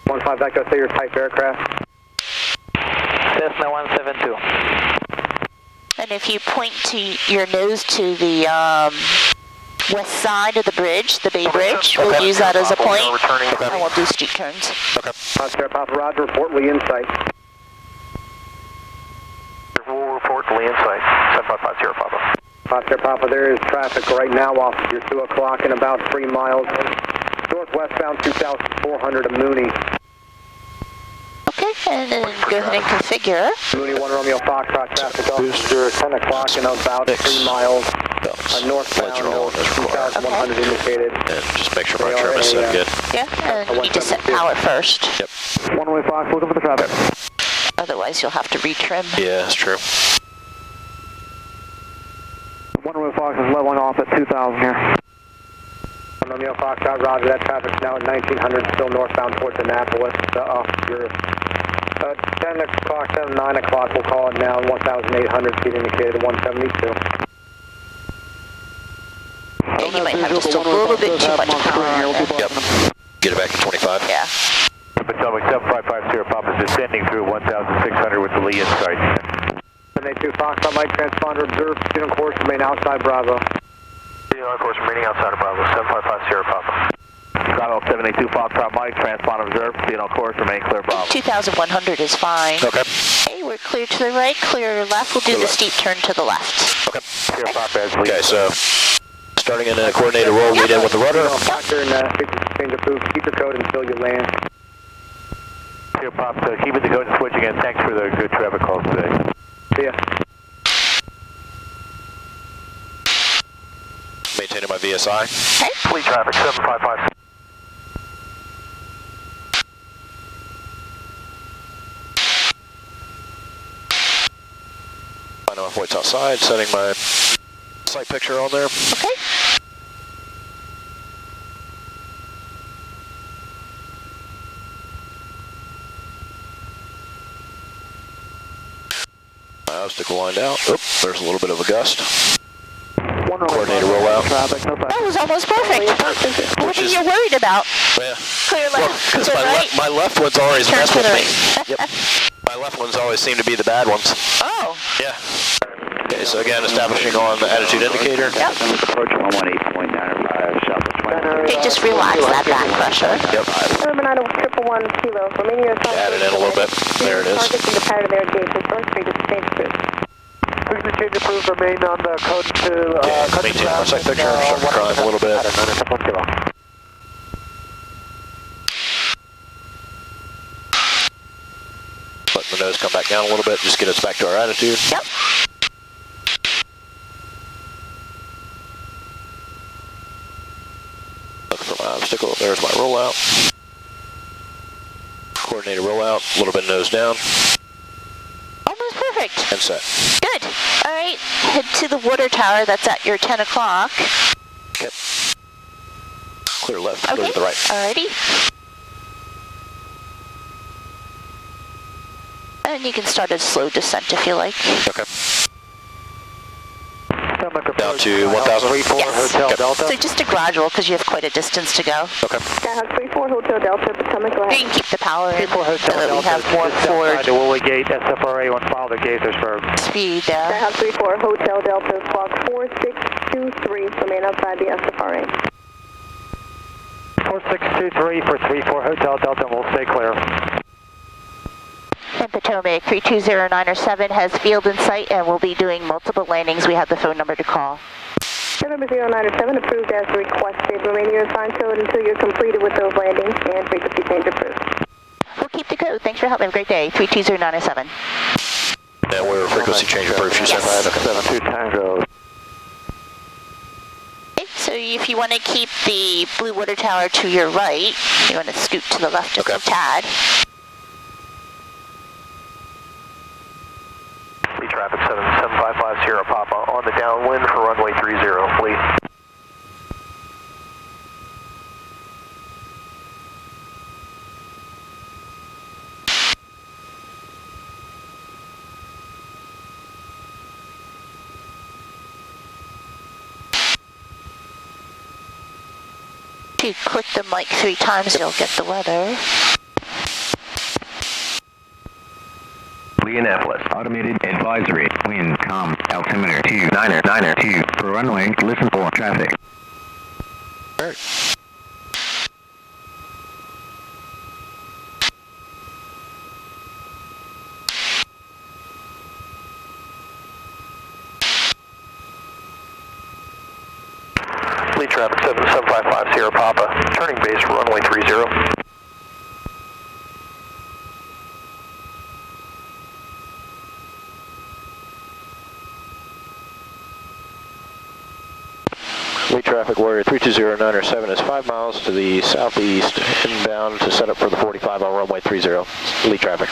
15 Echo, say your type aircraft. Cessna 172. And if you point to your nose to the west side of the bridge, the Bay Bridge, we'll use that as a point, and we'll do steep turns. Okay. Sierra Papa, Roger, report Lee Insight. We'll report Lee Insight, 755 Sierra Papa. Sierra Papa, there is traffic right now off of your 2 o'clock in about 3 miles. Northwestbound 2,400 of Mooney. Okay, and then go ahead and configure. Mooney 1 Romeo Foxtrot traffic officer, 10 o'clock in about 3 miles. Northbound, 2,100 indicated. And just make sure my trim is set good. Yeah, and you need to set power first. Yep. One-way Fox, looking for the traffic. Otherwise, you'll have to retrim. Yeah, that's true. One-way Fox is leveling off at 2,000 here. Romeo Foxtrot, Roger, that traffic's now at 1900, still northbound towards Annapolis. You're 10 o'clock, 9 o'clock, we'll call it now, 1,800 feet indicated, 172. Yeah, you might have just a little bit too much power on there. Yep. Get it back to 25. Yeah. Potomac 755 Sierra Papa is descending through 1,600 with the Lee Insight. 782 Foxtrot, Mike transponder observed, student course, remain outside Bravo. On course remaining outside of Bravo, 755 Sierra Papa. Bravo 782 Foxtrot Mike, transponder observed, being on course, remain clear Bravo. 2,100 is fine. Okay. Okay, we're clear to the right, clear left. We'll do the steep turn to the left. Okay. Sierra Papa as Lee. Okay, so starting in a coordinated roll, lead in with the rudder. Factor and change of food, keep your code until you land. Sierra Papa, keep it to go and switch again. Thanks for the good traffic calls today. See ya. Maintaining my VSI. Okay. Fleet traffic, 755. Finding my points outside, setting my sight picture on there. Okay. My obstacle lined out. Oop, there's a little bit of a gust. Coordinated rollout. That was almost perfect. What are you worried about? Yeah. Clear left, Because clear right. my left one's always Turn messed to with the me. right. Yep. My left ones always seem to be the bad ones. Oh. Yeah. Okay, so again, establishing on the attitude indicator. Yep. Approach 118.95 south of 20. Okay, just relax that back pressure. Yep. Urban Idaho 111 Kilo, remaining your Add it in a little bit. There it is. Target in the pattern there, Jason. First street is change approved. Change approved, remain on the code to... Maintain my sight picture, start to climb a little bit. Letting the nose come back down a little bit, just get us back to our attitude. Yep. Looking for my obstacle. There's my rollout. Coordinated rollout, a little bit nose down, Almost perfect. and set. Good. All right, head to the water tower that's at your 10 o'clock. Clear Clear left, Okay. go to the right. Alrighty. And you can start a slow descent if you like. Okay. Potomac Down Approach, to 1,000? 34 Yes. Hotel Okay. Delta. So just a gradual because you have quite a distance to go. Okay. Skyhawk 34 Hotel Delta, Potomac, go You ahead. can keep the power in 34 so Hotel that we Delta, have more just forward outside the Woolly Gate, SFRA on file to Gaithersburg. speed there. Skyhawk 34 Hotel Delta, squawk 4623, remain outside the SFRA. 4623 for 34 Hotel Delta, and we'll stay clear. And Potomac 320907 has field in sight and will be doing multiple landings. We have the phone number to call. Number 0907 approved as requested. Remain your assigned code until you're completed with those landings and frequency change approved. We'll keep the code. Thanks for helping. Have a great day. 320907. And we're frequency change approved. You said that? Okay. 72 Tango. Okay, so if you want to keep the Blue Water Tower to your right, you want to scoot to the left just a tad. Lee traffic 7550 Sierra Papa on the downwind for runway 30, Lee. If you click the mic 3 times, you'll get the weather. Leonapolis, automated advisory, wind, calm, altimeter 2992, for runway, listen for traffic. Lee traffic 7755 Sierra Papa, turning base for runway 30. Lee traffic warrior 320907 is 5 miles to the southeast, inbound to set up for the 45 on runway 30. Lee traffic.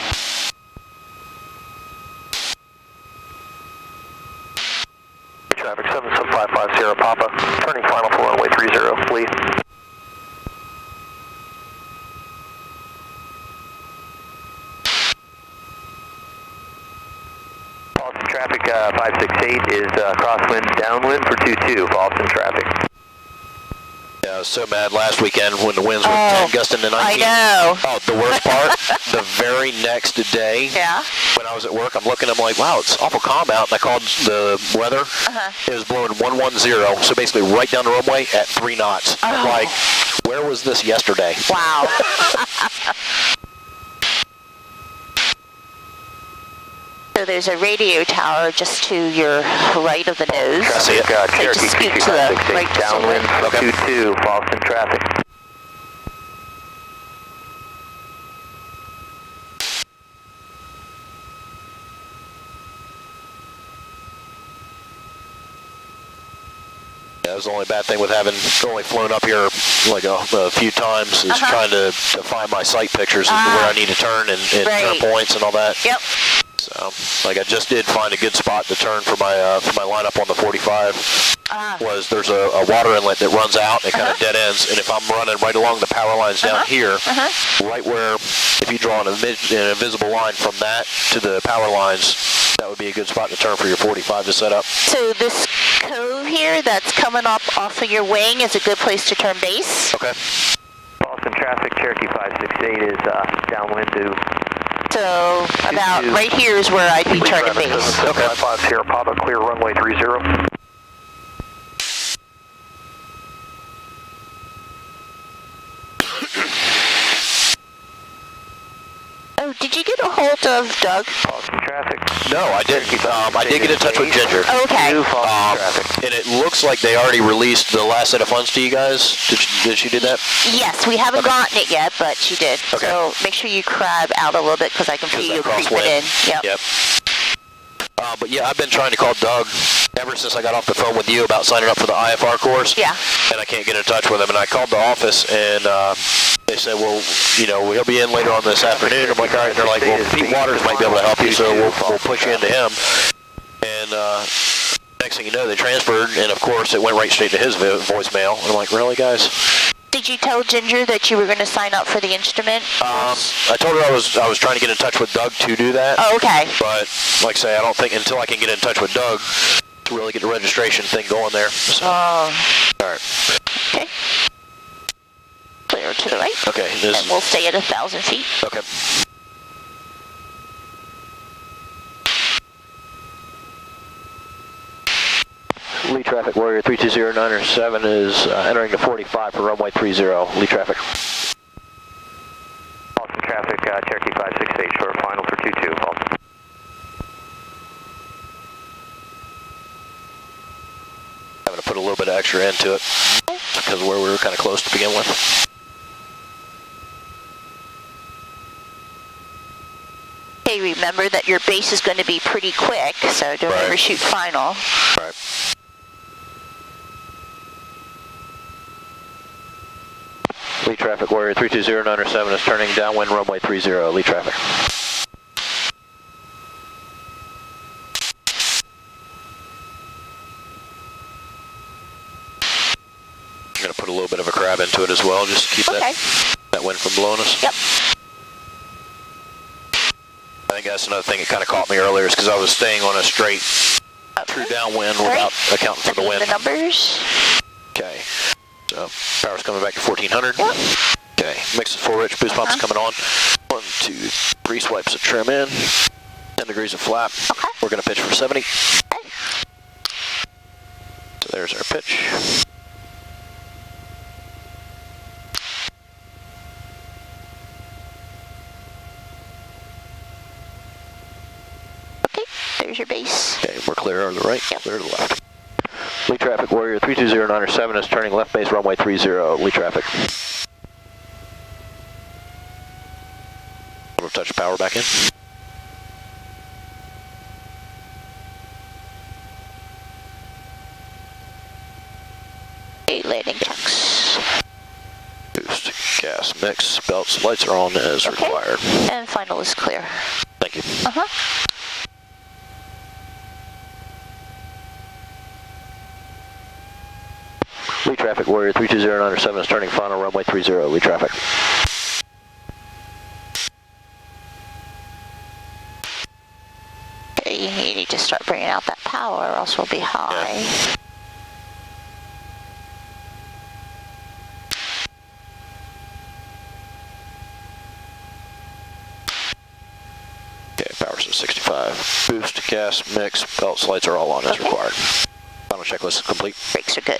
Lee traffic 7755 Sierra Papa, turning final for runway 30, Lee. Boston traffic 568 is crosswind downwind for 22, Boston traffic. Yeah, I was so mad last weekend when the winds were 10 gusting to 19. I know. Oh, the worst part, the very next day, Yeah. when I was at work, I'm looking, I'm like, wow, it's awful calm out. And I called the weather. It was blowing 110, so basically right down the runway at 3 knots. I'm like, where was this yesterday? Wow. So there's a radio tower just to your right of the nose. I see it. So just scoot to the right just a Downwind little. for 22, Boston traffic. That was the only bad thing with having only flown up here like a few times is trying to find my sight pictures as to where I need to turn and turn points and all that. Yep. So, like I just did find a good spot to turn for my lineup on the 45. Was there's a water inlet that runs out and it kind of dead ends, and if I'm running right along the power lines down here, right where if you draw an invisible line from that to the power lines, that would be a good spot to turn for your 45 to set up. So this cove here that's coming up off of your wing is a good place to turn base. Okay. Boston traffic, Cherokee 568 is downwind to... So about right here is where I'd be turning base. Okay. 55 Sierra Papa, clear runway 30. Oh, did you get a hold of Doug? Boston traffic. No, I didn't. I did get in touch with Ginger. Okay. And it looks like they already released the last set of funds to you guys. Did she do that? Yes, we haven't gotten it yet, but she did. Okay. So make sure you crab out a little bit because I can feel you creeping in. Yep. But yeah, I've been trying to call Doug ever since I got off the phone with you about signing up for the IFR course. Yeah. And I can't get in touch with him. And I called the office and they said, well, you know, he'll be in later on this afternoon. I'm like, all right. And they're like, well, Pete Waters might be able to help you, so we'll push you into him. And next thing you know, they transferred, and of course, it went right straight to his voicemail. And I'm like, really, guys? Did you tell Ginger that you were going to sign up for the instrument? I told her I was trying to get in touch with Doug to do that. Oh, okay. But like I say, I don't think until I can get in touch with Doug to really get the registration thing going there. So. All right. Okay. Clear to the right. Okay. And we'll stay at 1,000 feet. Okay. Lee traffic, Warrior 320907 is entering the 45 for runway 30. Lee traffic. Austin traffic, Cherokee 568, short final for 22. Austin. Having to put a little bit of extra into it because of where we were kind of close to begin with. Hey, remember that your base is going to be pretty quick, so don't Right. overshoot final. Right. Lee traffic, Warrior 320907 is turning downwind runway 30. Lee traffic. I'm going to put a little bit of a crab into it as well, just to keep that wind from blowing us. Yep. I think that's another thing that kind of caught me earlier is because I was staying on a straight true downwind without accounting for the wind. The numbers. Okay. So power's coming back to 1400. Yep. Okay. Mix is full rich. Boost pump's coming on. 1, 2, 3 swipes of trim in. 10 degrees of flap. Okay. We're going to pitch for 70. Okay. So there's our pitch. Okay. There's your base. Okay. We're clear to the right. Yep. Clear to the left. Lee traffic, Warrior 320907 is turning left base runway 30. Lee traffic. A little touch of power back in. Okay, landing checks. Boost, gas, mix, belts, lights are on as required. And final is clear. Thank you. Lee traffic, Warrior 320907 is turning final runway 30. Lee traffic. Okay, you need to start bringing out that power or else we'll be high. Yeah. Okay, power's at 65. Boost, gas, mix, belts, lights are all on as required. Final checklist is complete. Brakes are good.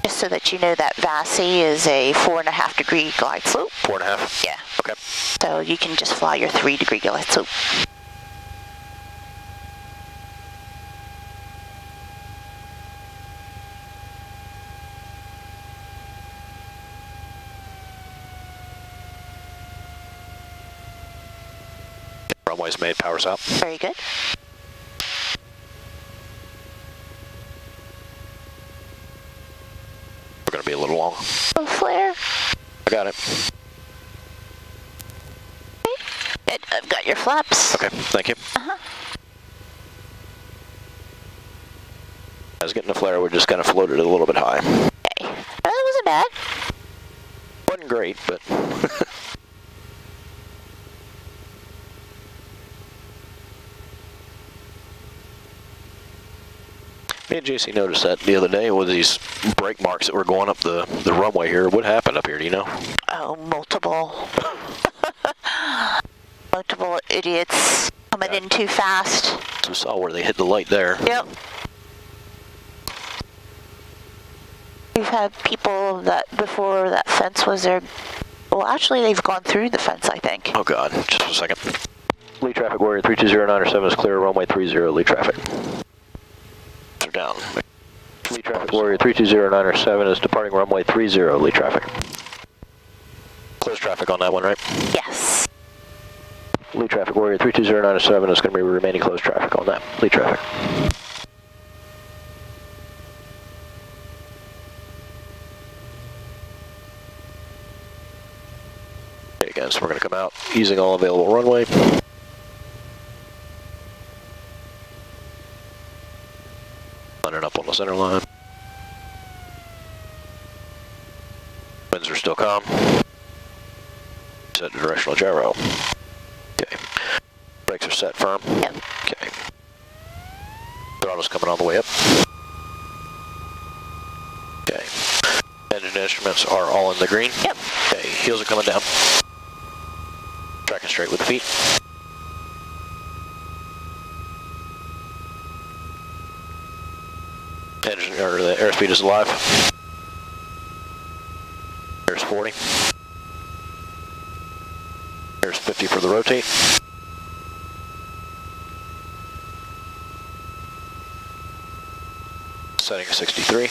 Just so that you know, that VASI is a 4.5 degree glide slope. 4.5? Yeah. Okay. So you can just fly your 3 degree glide slope. Runway's made, power's out. Very good. We're going to be a little long. Little flare. I got it. Okay. I've got your flaps. Okay, thank you. I was getting a flare, we just kind of floated it a little bit high. Okay. That wasn't bad. Wasn't great, but... Me and JC noticed that the other day with these brake marks that were going up the runway here. What happened up here, do you know? Oh, multiple. Multiple idiots coming in too fast. So we saw where they hit the light there. Yep. We've had people that before that fence was there. Well, actually, they've gone through the fence, I think. Oh, God. Just a second. Lee traffic, Warrior 320907 is clear, runway 30, Lee traffic. They're down. Lee traffic, Warrior 320907 is departing runway 30, Lee traffic. Close traffic on that one, right? Yes. Lee traffic, Warrior 320907 is going to be remaining closed traffic on that. Lee traffic. Okay, again, so we're going to come out using all available runway. Lining up on the center line. Winds are still calm. Set the directional gyro. Okay. Brakes are set firm. Yep. Okay. Throttle's coming all the way up. Okay. Engine instruments are all in the green. Yep. Okay. Heels are coming down. Tracking straight with the feet. Engine, or the airspeed is alive. There's 40. There's 50 for the rotate. Setting 63.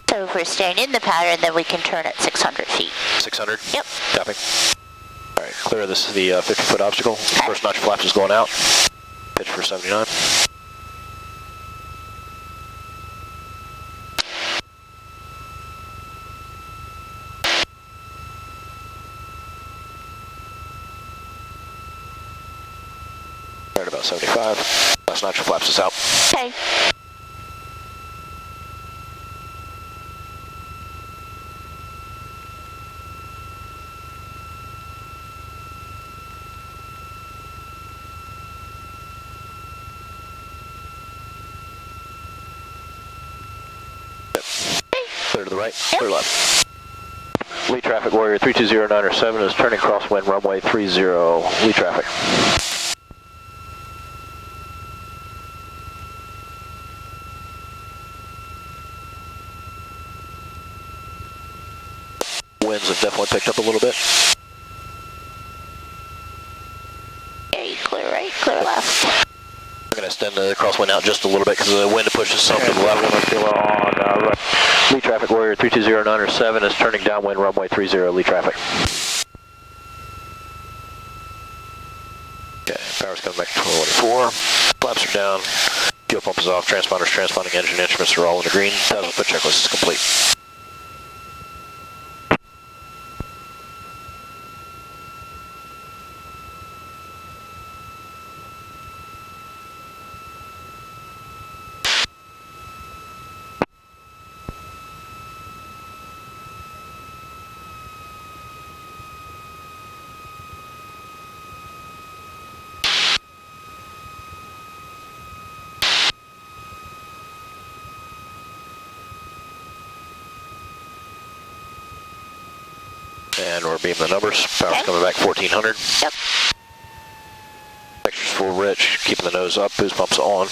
So if we're staying in the pattern, then we can turn at 600 feet. 600? Yep. Copy. All right, clear. This is the 50-foot obstacle. Okay. First notch flaps is going out. Pitch for 79. Right about 75. Last notch flaps is out. Okay. Clear to the right, clear left. Lead traffic warrior 320907 is turning crosswind runway 30, lead traffic. Winds have definitely picked up a little bit. Okay, clear right, clear left. I'm going to extend the crosswind out just a little bit because the wind pushes some to the left. On lead traffic warrior 320907 is turning downwind runway 30, lead traffic. Okay, power's coming back to 24. Flaps are down. Fuel pump is off. Transponders, transponding engine instruments are all in the green. 1,000-foot checklist is complete. And we're beaming the numbers. Power's Okay. coming back 1400. Yep. Texture's full rich. Keeping the nose up. Boost pumps on.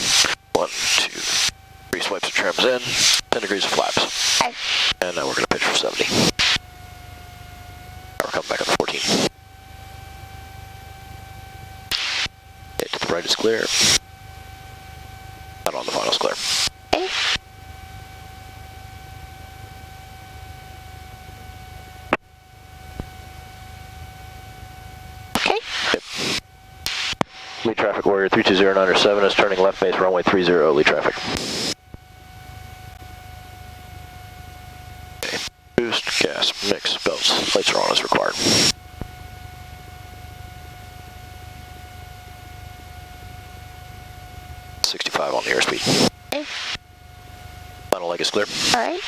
1, 2, 3 swipes of trims in. 10 degrees of flaps. Okay. And now we're going to pitch for 70. Power coming back up to 14. Okay, to the right is clear. Out on the final is clear. Okay. Okay. Yep. Lead traffic warrior 320907 is turning left base runway 30, lead traffic. Okay. Boost, gas, mix, belts, lights are on as required. .65 on the airspeed. Okay. Final leg is clear. All right.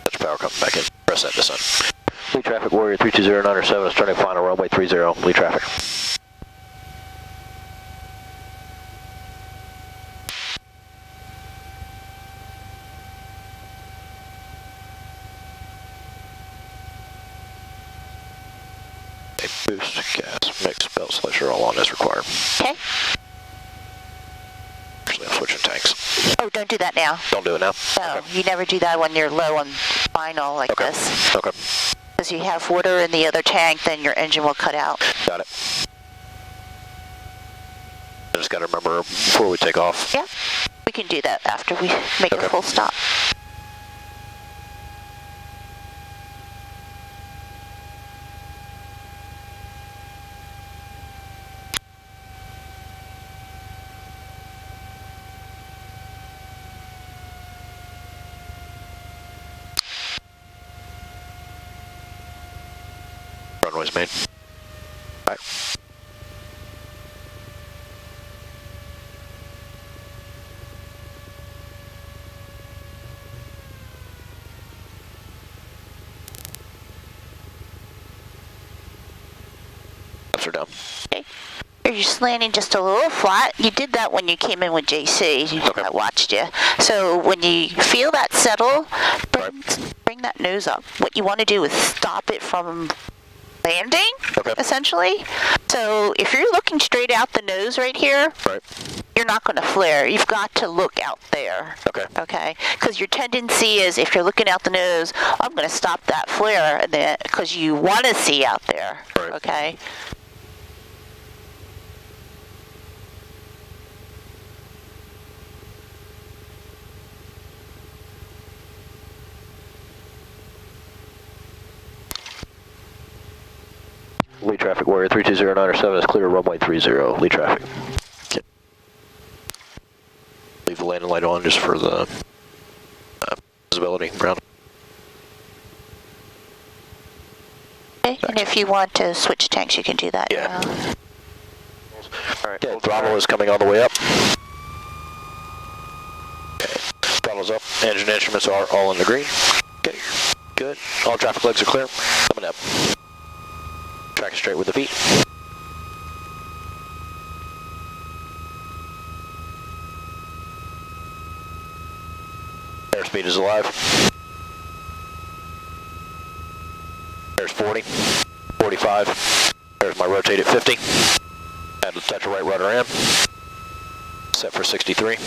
That's power coming back in. Press that descent. Lead traffic warrior 320907 is turning final runway 30, lead traffic. Okay, boost, gas, mix, belts, lights are all on as required. Okay. Actually, I'm switching tanks. Oh, don't do that now. Don't do it now? No, Okay. you never do that when you're low on final like Okay. this. Okay. Because you have water in the other tank, then your engine will cut out. Got it. I just got to remember before we take off. Yeah, we can do that after we make Okay. a full stop. noise made. Bye. Flaps are down. Okay. You're just landing just a little flat. You did that when you came in with JC. Okay. I watched you. So when you feel that settle, bring that nose up. What you want to do is stop it from landing, essentially. So if you're looking straight out the nose right here, you're not going to flare. You've got to look out there. Okay? Because your tendency is, if you're looking out the nose, I'm going to stop that flare because you want to see out there. Okay? Lead traffic, Warrior 320907 is clear, runway 30, lead traffic. Okay. Leave the landing light on just for the visibility around. Okay, and if you want to switch tanks, you can do that. Yeah. Alright, okay, throttle is coming all the way up. Okay, throttle's up, engine instruments are all in the green. Okay, good. All traffic legs are clear. Coming up. Track straight with the feet. Airspeed is alive. There's 40, 45. There's my rotate at 50. Add a touch of right rudder in. Set for 63.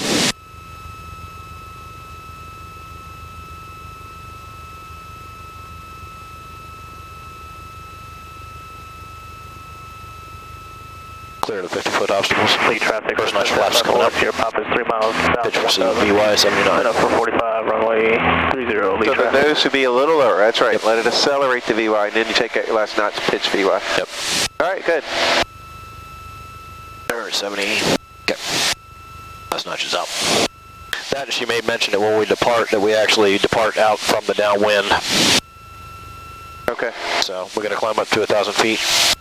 Clear to 50-foot obstacles. Lead traffic. First notch flaps coming up. Your pop is 3 miles south. Pitch for VY 79. Up for 45, runway 30, lead so traffic. the nose should be a little lower, that's right. Let it accelerate the VY, and then you take out your last notch, pitch VY. Yep. Alright, good. There, 70. Okay. Last notch is out. That, she may mention it when we depart, that we actually depart out from the downwind. Okay. So we're going to climb up to 1,000 feet.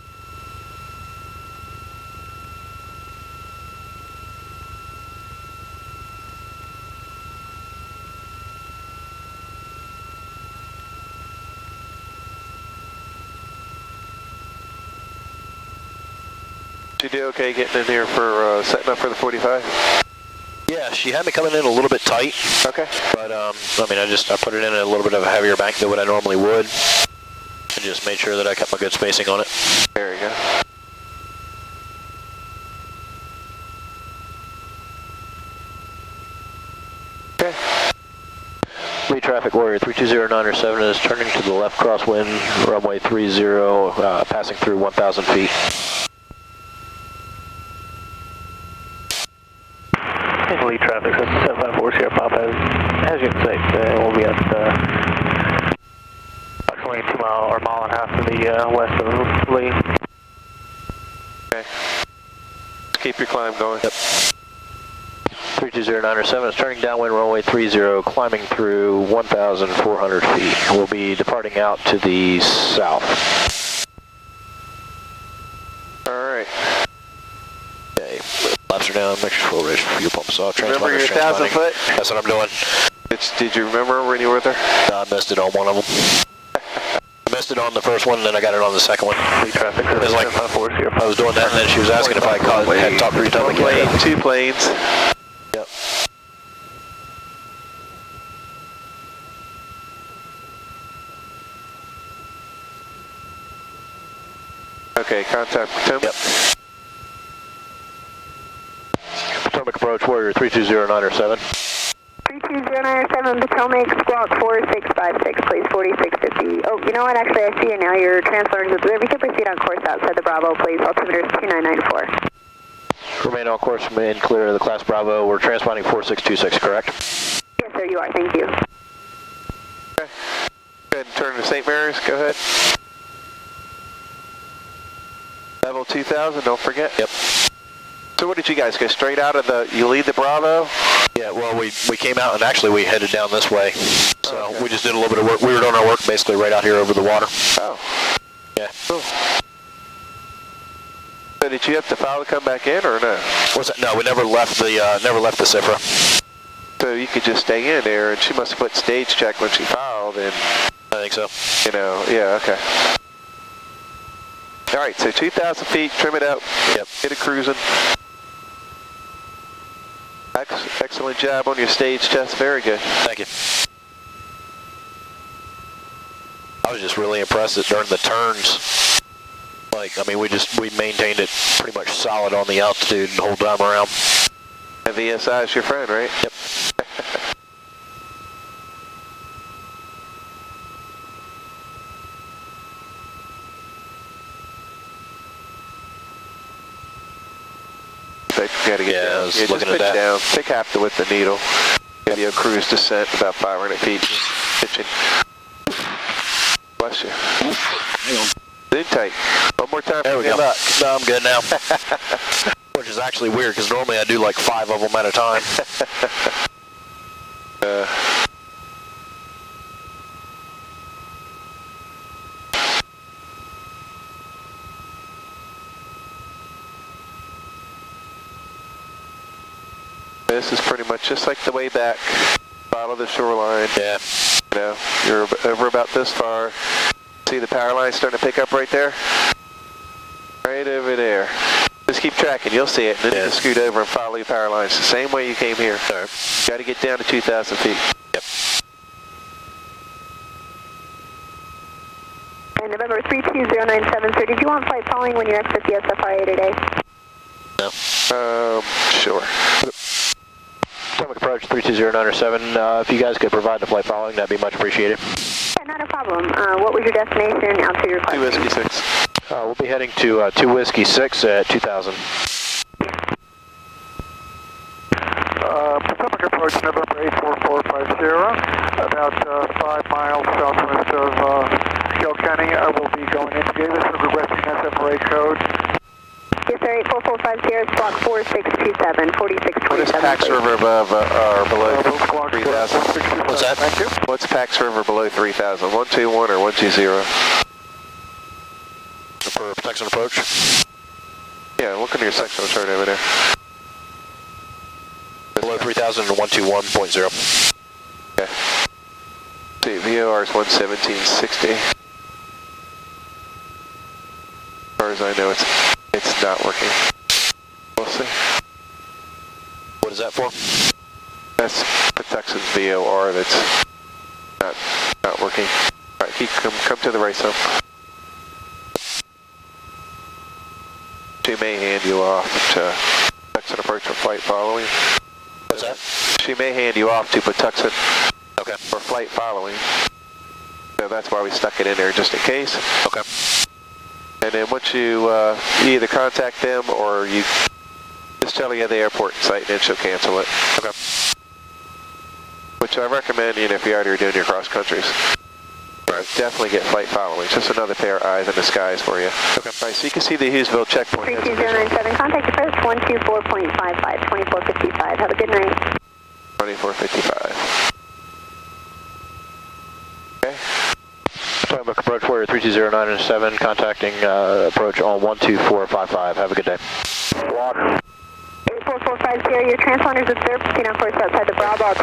You do okay getting in here for setting up for the 45? Yeah, she had me coming in a little bit tight. Okay. But I mean, I put it in a little bit of a heavier bank than what I normally would, and just made sure that I kept my good spacing on it. There you go. Okay. Lead traffic, Warrior 320907 is turning to the left crosswind, runway 30, passing through 1,000 feet. Lead traffic, so 754 Sierra Pop, as you can see, we'll be at approximately 2 mile or mile and a half to the west of Lee. Okay. Keep your climb going. Yep. 320907 is turning downwind, runway 30, climbing through 1,400 feet. We'll be departing out to the south. Alright. Okay, flaps are down, make sure full race for fuel pumps off. Remember your 1,000 foot? That's what I'm doing. Did you remember when you were there? I missed it on one of them. I missed it on the first one, then I got it on the second one. Lead traffic, It was like, I was doing that, and then she was asking if I had top 3 time Plane, 2 planes. Yep. Okay, contact Potomac. Yep. Potomac Approach, Warrior 320907. 32097 Potomac, squawk 4656, please, 4650. Oh, you know what, actually, I see you now. Your transponder is observed. You can proceed on course outside the Bravo, please. Altimeter is 2994. Remain on course, remain clear of the Class Bravo. We're transponding 4626, correct? Yes, sir, you are. Thank you. Okay. Go ahead and turn to St. Mary's. Go ahead. Level 2000, don't forget. Yep. So what did you guys go straight out of you lead the Bravo? Yeah, well, we came out and actually we headed down this way. So we just did a little bit of work. We were doing our work basically right out here over the water. Oh. Yeah. Cool. So did you have to file to come back in, or no? What's that? No, we never left the CIFRA. So you could just stay in there, and she must have put stage check when she filed, and I think so. you know, yeah, okay. All right, so 2,000 feet, trim it out. Yep. Get it cruising. Excellent job on your stage test. Very good. Thank you. I was just really impressed that during the turns, like, I mean, we maintained it pretty much solid on the altitude the whole time around. And VSI is your friend, right? Yep. Gotta get down. I was looking at that. Down. Take half the width of the needle. Give you a cruise descent about 500 feet. Pitching. Bless you. In tight. One more time. There we go. No, I'm good now. Which is actually weird, because normally I do like 5 of them at a time. This is pretty much just like the way back. Follow the shoreline. Yeah. You know, you're over about this far. See the power line starting to pick up right there? Right over there. Just keep tracking, you'll see it, and then you can scoot over and follow your power lines the same way you came here. Got to get down to 2,000 feet. Yep. And November 32097, sir, did you want flight following when you exit the SFRA today? No. Sure. Potomac Approach 32097. If you guys could provide the flight following, that'd be much appreciated. Yeah, not a problem. What was your destination? Out to your flight? 2 Whiskey 6. We'll be heading to 2 Whiskey 6 at 2000. Potomac Approach, November 84450, about 5 miles southwest of Shell County. I will be going into Davis and requesting SFRA code. Yes, sir, 84450, block 4627, 4627. What is Pax River above or below 3,000? What's that? Thank you. What's Pax River below 3,000? 121 or 120? For protection approach? Yeah, look on your sectional chart over there. Below 3000 and 121.0. Okay. See, VOR is 117.60. As far as I know, it's not working. We'll see. What is that for? That's Texan's VOR that's not working. All right, come to the right some. She may hand you off to Texan approach for flight following. What's that? She may hand you off to Patuxent. Okay. For flight following. So that's why we stuck it in there, just in case. Okay. And then once you either contact them or you just tell you at the airport site, and then she'll cancel it. Okay. Which I recommend, if you're out here doing your cross countries. Right. Definitely get flight following. Just another pair of eyes in the skies for you. Okay. All right, so you can see the Hughesville checkpoint. 32097, contact approach 124.55, 2455. Have a good night. 2455. Okay. Potomac Approach Warrior 32097, contacting approach on 12455. Have a good day. Walk. 84450, your transponders observed, proceed on course outside the Bravo.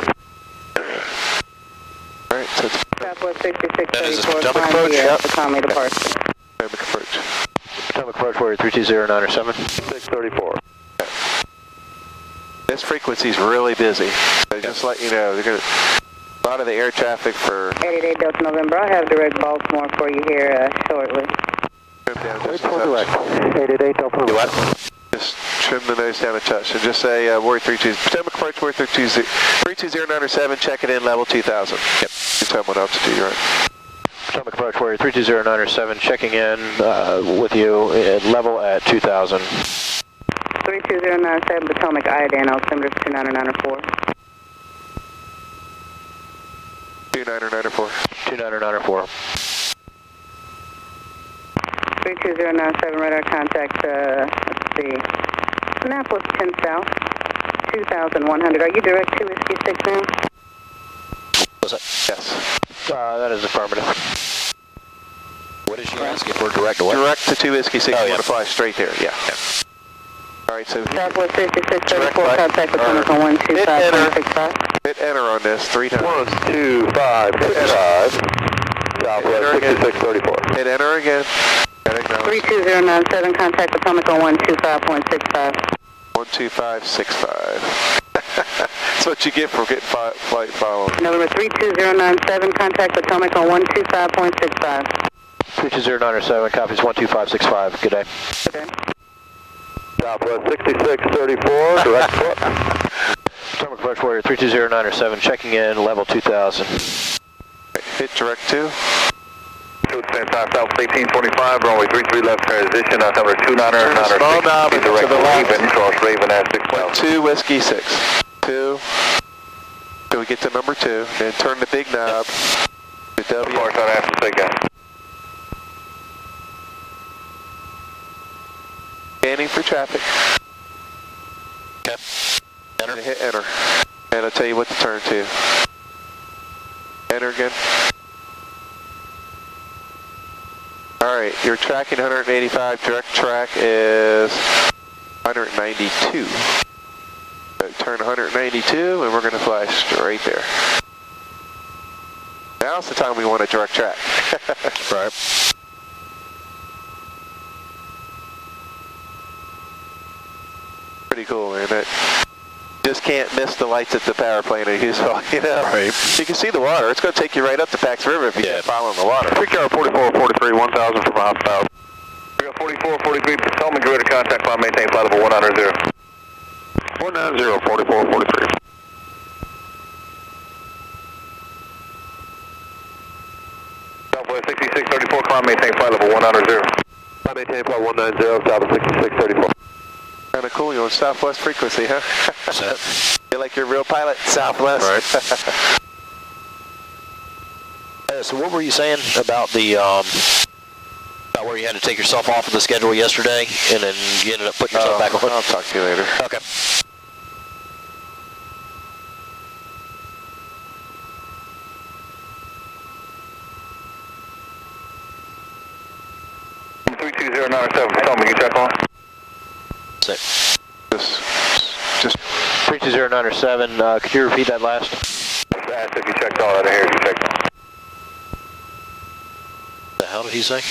All right, so it's Southwest 6634. That is Potomac Approach, yep. Conley departure. Potomac Approach. Potomac Approach Warrior 32097. 634. This frequency's really busy. So just let you know, a lot of the air traffic for 88 Delta November. I'll have direct Baltimore for you here shortly. trim down Wait just a for touch. direct. 888 Delta. Do what? Just trim the nose down a touch and just say Warrior 32. Potomac Approach Warrior 32097, check it in level 2000. Yep. You tell me what altitude you're at. Potomac Approach Warrior 32097, checking in with you at level at 2000. 32097 Potomac Iodine, altimeter 29904. 2994. 2994. 32097 radar contact, let's see, Annapolis 10 South, 2100. Are you direct to Whiskey 6 now? Was that? Yes. That is affirmative. What is she asking for? Direct to what? Direct to 2 Whiskey 6. Oh, You yeah. want to fly straight there. Yeah. All right, so Southwest 3634, Direct contact Potomac on 125.65. hit enter on this 3 times. 12565. Southwest 6634. Hit enter again. 32097, contact Potomac on 125.65. 12565. That's what you get for getting flight following. November 32097, contact Potomac on 125.65. 32097, copies 12565. Good day. Good day. Southwest 6634, direct foot. Potomac Approach Warrior 32097, checking in, level 2000. Hit direct 2. Stand time, South 1845, runway 33 left transition, altimeter 29er, small knob to direct the left. Raven, cross Raven at 612. 2 Whiskey 6. 2. So we get to number 2, then turn the big knob to W. Far side after take out. Scanning for traffic. Okay. Enter. And hit enter. And I'll tell you what to turn to. Enter again. Alright, you're tracking 185, direct track is 192. So turn 192 and we're going to fly straight there. Now's the time we want to direct track. Right. Pretty cool, man. That just can't miss the lights at the power plant in Houston, you know. Right. You can see the water. It's going to take you right up to Pax River if you keep following the water. Quick hour 4443, 1000 from House South. We got 4443, Potomac, ready to contact climb, maintain flight level 190. 190, 4443. Southwest 6634, climb, maintain flight level 190. Climb, maintain flight 190, Southwest 6634. Kind of cool. You're on Southwest frequency, huh? Set. Feel like you're a real pilot, Southwest. Right. So what were you saying about the about where you had to take yourself off of the schedule yesterday, and then you ended up putting yourself back on? I'll talk to you later. Okay. Potomac, you check on? Set. Just 32097, could you repeat that last? Ask if you checked on. I didn't hear if you checked on. The hell did he say?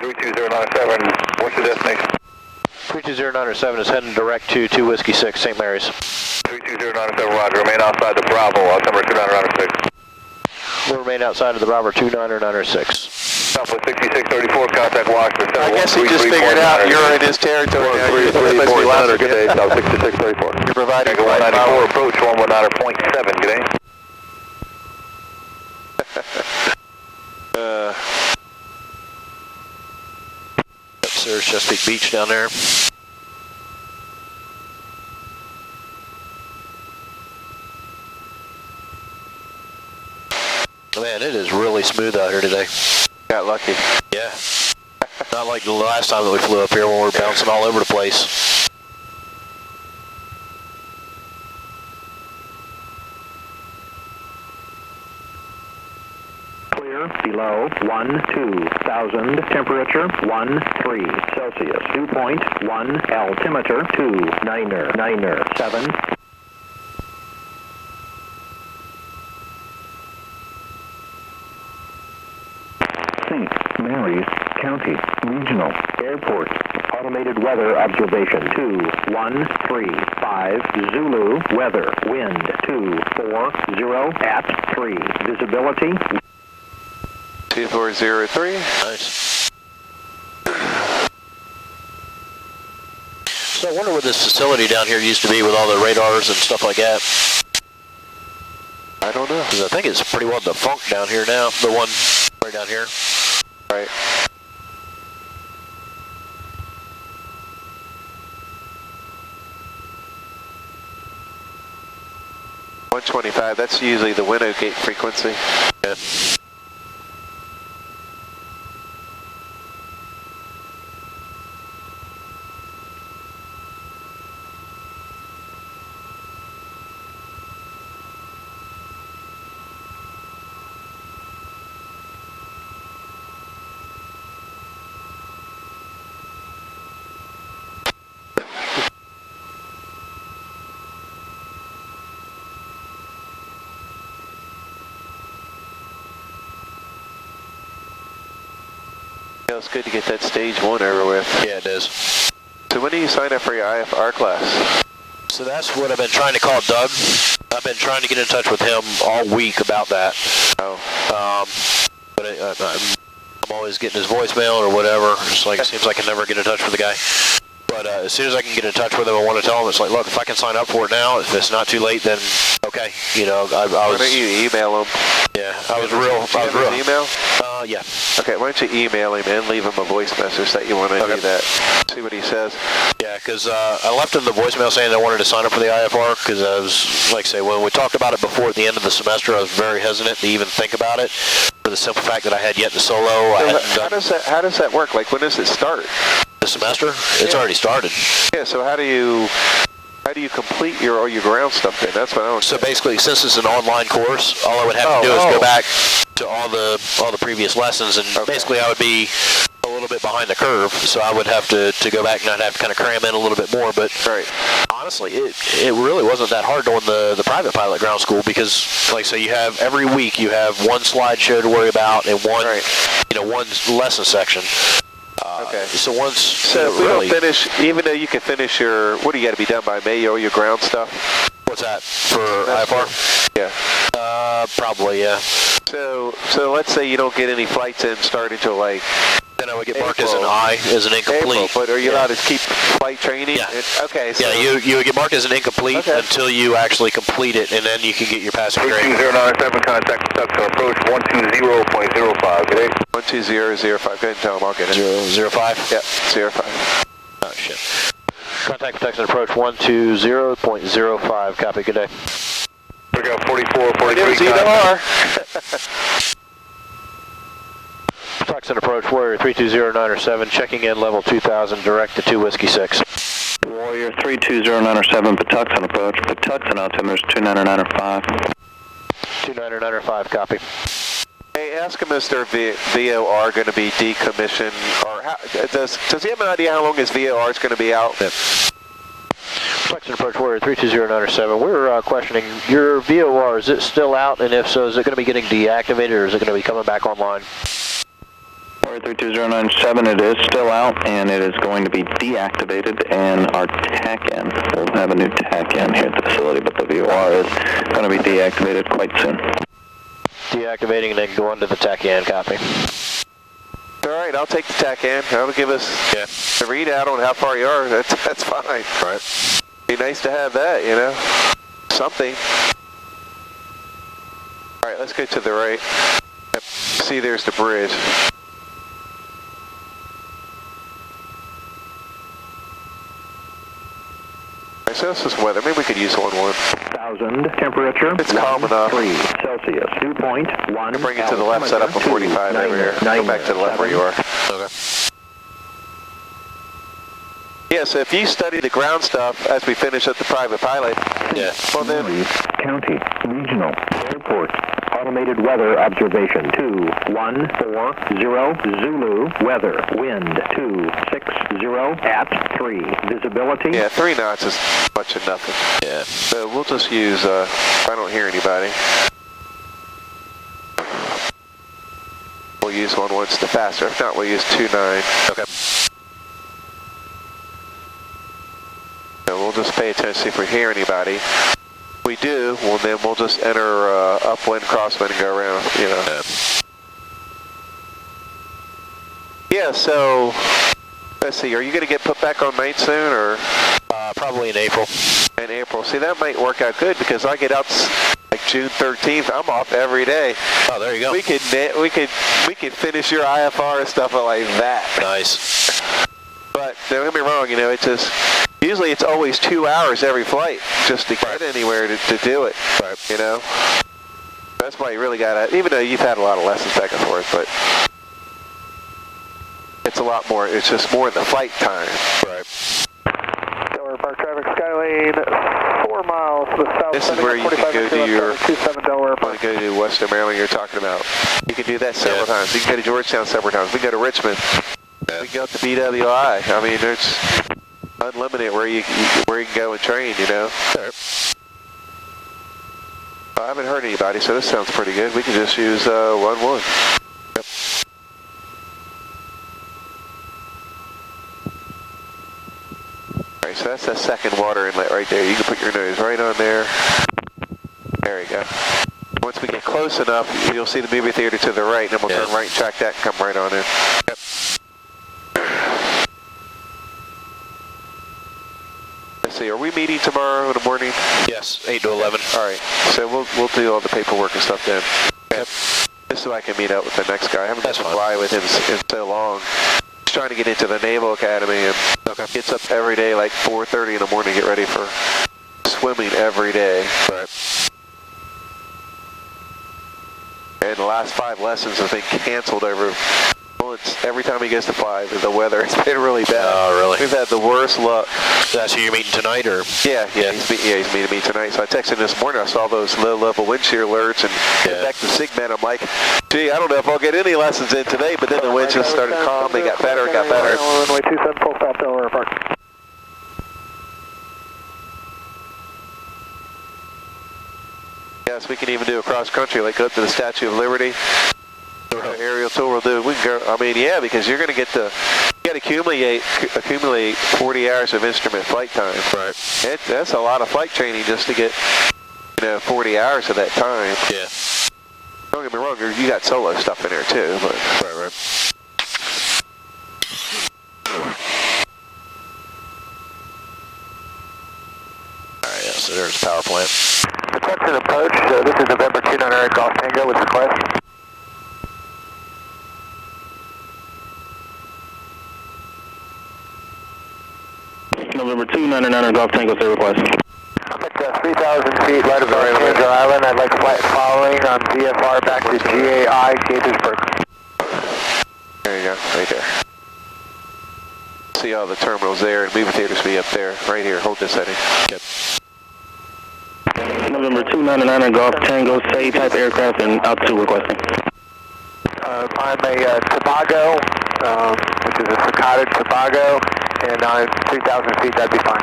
32097, what's your destination? 32097 is heading direct to 2 Whiskey 6, St. Mary's. 32097, roger. Remain outside the Bravo, altimeter 2996. We'll remain outside of the Bravo 2996. Southwest 6634, contact Washington. I guess he just figured out you're in his territory now. You're good day, South 6634. You're providing 194 approach, 119.7, good day. There's Chesapeake Beach down there. Man, it is really smooth out here today. Got lucky. Yeah. Not like the last time that we flew up here when we were bouncing all over the place. Clear below 12,000, temperature 13 Celsius, dew point 1, altimeter 2997. St. Mary's County Regional Airport. Automated weather observation 2135 Zulu weather wind 240 at 3 visibility 2403. Nice. So I wonder what this facility down here used to be with all the radars and stuff like that. I don't know. Because I think it's pretty well defunct down here now. The one right down here. Right. $125, that's usually the window gate frequency. Yeah. It's good to get that stage 1 over with. Yeah, it is. So when do you sign up for your IFR class? So that's what I've been trying to call Doug. I've been trying to get in touch with him all week about that. Oh. But I'm always getting his voicemail or whatever. It's like, it seems like I never get in touch with the guy. But as soon as I can get in touch with him, I want to tell him, it's like, look, if I can sign up for it now, if it's not too late, then okay. You know, I was... Why don't you email him? Yeah, I was real... Email? Yeah. Okay, why don't you email him and leave him a voice message that you want to do that. See what he says. Yeah, because I left him the voicemail saying I wanted to sign up for the IFR, because I was, like I say, when we talked about it before at the end of the semester, I was very hesitant to even think about it, for the simple fact that I had yet to solo. So how does that work? Like, when does it start? The semester? It's already started. Yeah, so how do you complete all your ground stuff then? That's what I don't. So basically, since it's an online course, all I would have to do is go back to all the previous lessons, and basically I would be a little bit behind the curve, so I would have to go back and I'd have to kind of cram in a little bit more. But honestly, it really wasn't that hard doing the private pilot ground school, because, like I say, you have every week you have one slideshow to worry about and one one lesson section. Okay. So once... So if we don't finish, even though you can finish your... What do you got to be done by May, all your ground stuff? What's that? For IFR? Yeah. Probably, yeah. So let's say you don't get any flights in start until like... Then I would get marked as an I, as an incomplete. But are you allowed to keep flight training? Yeah. Okay. So you would get marked as an incomplete until you actually complete it, and then you can get your passing grade. 22097, contact Potomac Approach 120.05. Good day. 120.05. Go ahead and tell him I'll get it. 005? Yeah, 05. Oh, shit. Contact protection approach 120.05. Copy. Good day. We got 4443. Tucson approach Warrior 320907, checking in level 2000, direct to 2 Whiskey 6. Warrior 320907, Patuxent approach, Patuxent altimeter 29905. 29905, copy. Hey, ask him, is their VOR going to be decommissioned, or how, does he have an idea how long his VOR is going to be out? Tucson approach Warrior 320907, we're questioning your VOR, is it still out, and if so, is it going to be getting deactivated, or is it going to be coming back online? 32097, it is still out, and it is going to be deactivated, and our TACN, we'll have a new TACN here at the facility, but the VOR is going to be deactivated quite soon. Deactivating and then going to the TACN, copy. All right, I'll take the TACN. That'll give us a readout on how far you are. That's fine. Right. Be nice to have that, you know, something. All right, let's go to the right. See, there's the bridge. So this is weather. Maybe we could use 11. 1,000 temperature. It's calm enough. 3 Celsius. Dew point 1. Bring it to the left. Set up a 45 over here. Go back to the left where you are. Okay. Yeah. So if you study the ground stuff as we finish up the private pilot. Yeah. Well then. County Regional Airport. Automated weather observation 214 Zulu weather wind 260 at 3 visibility. Yeah, 3 knots is much of nothing. Yeah. So we'll just use if I don't hear anybody, we'll use 11. It's the faster. If not, we'll use 29. Okay. So we'll just pay attention see if we hear anybody. If we do, well then we'll just enter upwind, crosswind, and go around, you know. Yeah, so, let's see, are you going to get put back on night soon, or? Probably in April. In April. See, that might work out good, because I get out like June 13th. I'm off every day. Oh, there you go. We could finish your IFR and stuff like that. Nice. But don't get me wrong, you know, it's just, usually it's always 2 hours every flight just to get anywhere to do it. Right. You know? That's why you really got to, even though you've had a lot of lessons back and forth, but it's a lot more, it's just more the flight time. Right. Delaware Park traffic, Skylane, 4 miles to the south. This is where you can go to your, 27 Delaware Park. go to Western Maryland you're talking about. You can do that several times. You can go to Georgetown several times. We can go to Richmond. We can go up to BWI. I mean, there's unlimited where you can go and train, you know. Sure. I haven't heard anybody, so this sounds pretty good. We can just use 11. Yep. Alright, so that's that second water inlet right there. You can put your nose right on there. There you go. Once we get close enough, you'll see the movie theater to the right, and then we'll turn right and track that and come right on in. Yep. Let's see, are we meeting tomorrow in the morning? Yes, 8 to 11. Alright, so we'll do all the paperwork and stuff then. Yep. Just so I can meet up with the next guy. I haven't got to fly with him in so long. He's trying to get into the Naval Academy and gets up every day like 4:30 in the morning to get ready for swimming every day. Right. And the last 5 lessons have been canceled over once. Every time he goes to fly, the weather has been really bad. Oh, really? We've had the worst luck. That's who you're meeting tonight, or? Yeah. He's meeting me tonight. So I texted him this morning. I saw those low-level wind shear alerts and back to SIGMET. I'm like, gee, I don't know if I'll get any lessons in today. But then the winds just started calm. They got better. Runway 27, full stop, Delaware Park. Yes, we can even do a cross country, like go up to the Statue of Liberty. Aerial tour will do. We can go. I mean, yeah, because you're going to get you got to accumulate 40 hours of instrument flight time. Right. That's a lot of flight training just to get 40 hours of that time. Yeah. Don't get me wrong, you got solo stuff in there too, but right. Alright, yeah, so there's the power plant. Untitled Approach, this is November 29 Golf Tango with request. November 299 Golf Tango, sir, request. I'm at 3,000 feet right above Tango Island. I'd like flight following on VFR back to GAI, Gaithersburg. there you go, right there. See all the terminals there, and movie theaters will be up there, right here. Hold this setting. Yep. November 299 Golf Tango, say type aircraft and altitude requesting. I'm a Tobago, which is a Cicada Tobago, and on 3,000 feet, that'd be fine.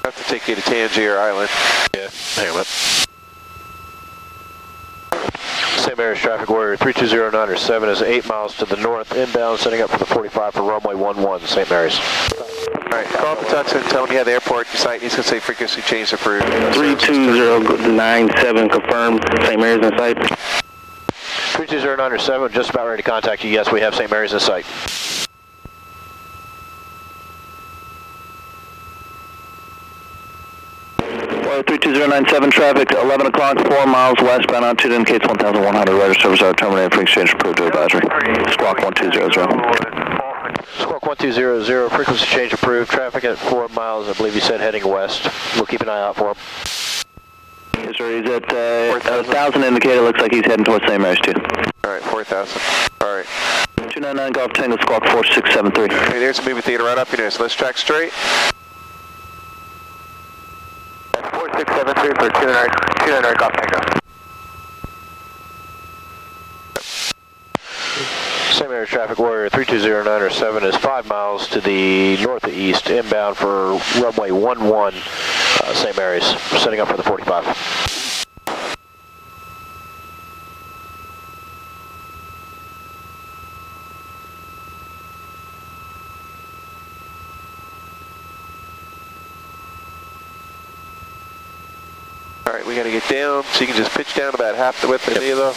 I have to take you to Tangier Island. Yeah, hang on a minute. St. Mary's Traffic Warrior 32097 is 8 miles to the north, inbound, setting up for the 45 for runway 11, St. Mary's. Alright, call Patuxent, tell him you have the airport site needs to say frequency change approved. 32097 confirmed, St. Mary's in sight. 32097, just about ready to contact you. Yes, we have St. Mary's in sight. 32097 traffic, 11 o'clock, 4 miles westbound, altitude indicates 1,100, radar service out, terminated, frequency change approved to advisory. Squawk 1200. Squawk 1200, frequency change approved, traffic at 4 miles, I believe you said heading west. We'll keep an eye out for him. Yes, sir, he's at 1,000 indicator, looks like he's heading towards St. Mary's too. Alright, 4,000. Alright. 299 Golf Tango, squawk 4673. Okay, there's a movie theater right up here, so let's track straight. 4673 for 299 Golf Tango. St. Mary's Traffic Warrior 32097 is 5 miles to the northeast, inbound for runway 11, St. Mary's, setting up for the 45. Alright, we gotta get down, so you can just pitch down about half the width of the Nilo.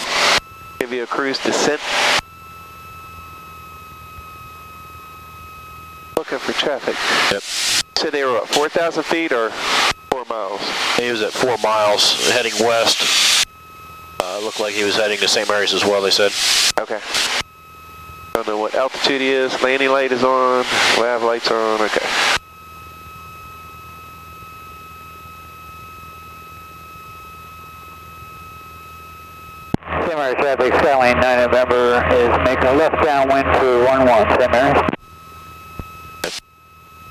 Give you a cruise descent. Looking for traffic. Yep. So they were what, 4,000 feet or 4 miles? He was at 4 miles, heading west. Looked like he was heading to St. Mary's as well, they said. Okay. Don't know what altitude he is. Landing light is on. Lav lights are on. Okay. St. Mary's traffic, Skyline 9 November is making a left downwind for 11, St. Mary's.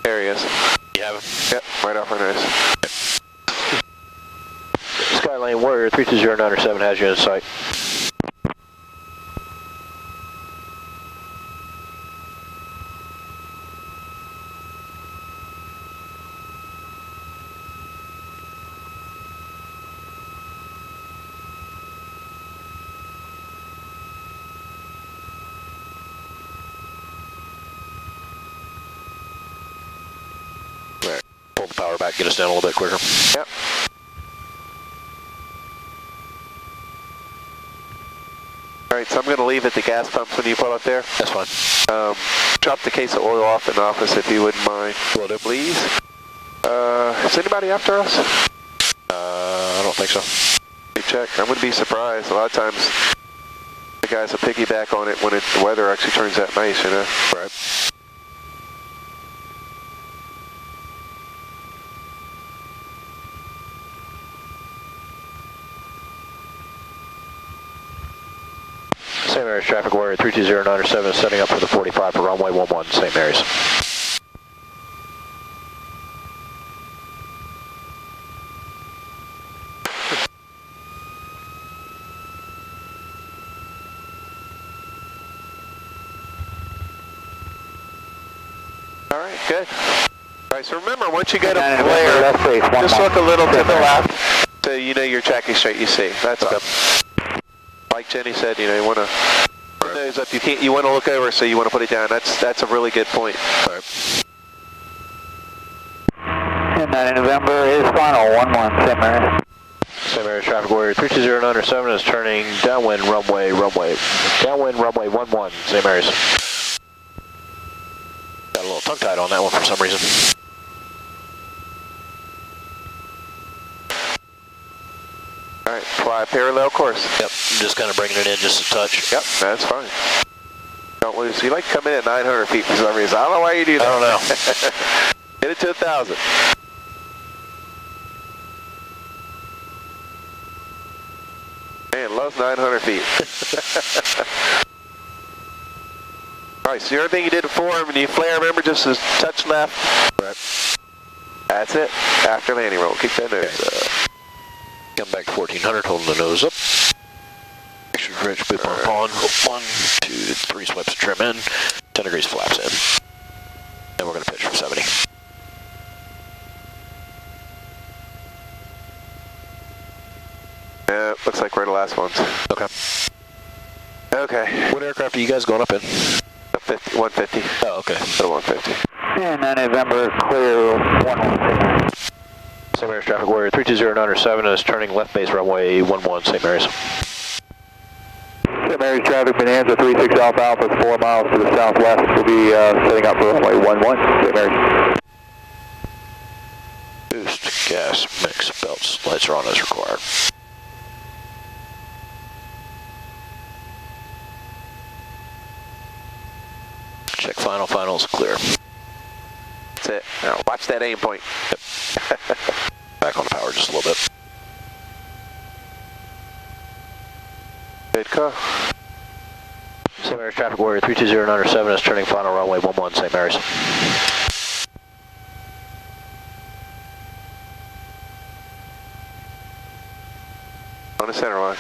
There he is. You have him? Yep, right off our nose. Skyline Warrior 32097 has you in sight. power back, get us down a little bit quicker. Yep. Alright, so I'm going to leave at the gas pumps when you pull up there. That's fine. Drop the case of oil off in the office if you wouldn't mind. Will do. Please. Is anybody after us? I don't think so. Check. I'm going to be surprised. A lot of times the guys will piggyback on it when the weather actually turns that nice, you know? Right. St. Mary's traffic warrior 320907 is setting up for the 45 for runway 11, St. Mary's. Alright, good. Alright, so remember, once you get a flare, just look a little to the left so you know you're tracking straight, you see. That's up. Like Jenny said, you know, you want to put those up. You want to look over, so you want to put it down. That's a really good point. And 9 November is final, 11, St. Mary's. St. Mary's traffic warrior 320907 is turning downwind runway 11, St. Mary's. Got a little tongue-tied on that one for some reason. Alright, fly parallel course. Yep, I'm just kind of bringing it in just a touch. Yep, that's fine. Don't lose. You like to come in at 900 feet for some reason. I don't know why you do that. I don't know. Get it to 1,000. Man, loves 900 feet. Alright, so everything you did before, when you flare, remember, just a touch left. Right. That's it. After landing roll, keep that nose up. Come back to 1400, holding the nose up. Extra rich, bit bump on. 1, 2, 3 swipes of trim in. 10 degrees flaps in. And we're going to pitch for 70. Yeah, looks like we're the last ones. Okay. Okay. What aircraft are you guys going up in? 150. Oh, okay. So 150. And 9 November, clear 11. St. Mary's traffic warrior 320907 is turning left base runway 11, St. Mary's. St. Mary's traffic, Bonanza 36 Alpha Alpha, 4 miles to the southwest. We'll be setting up for runway 11, St. Mary's. Boost, gas, mix, belts, lights are on as required. Check finals clear. That's it. Now watch that aim point. Yep. Back on the power just a little bit. Good call. St. Mary's traffic warrior 320907 is turning final runway 11, St. Mary's. On the center line.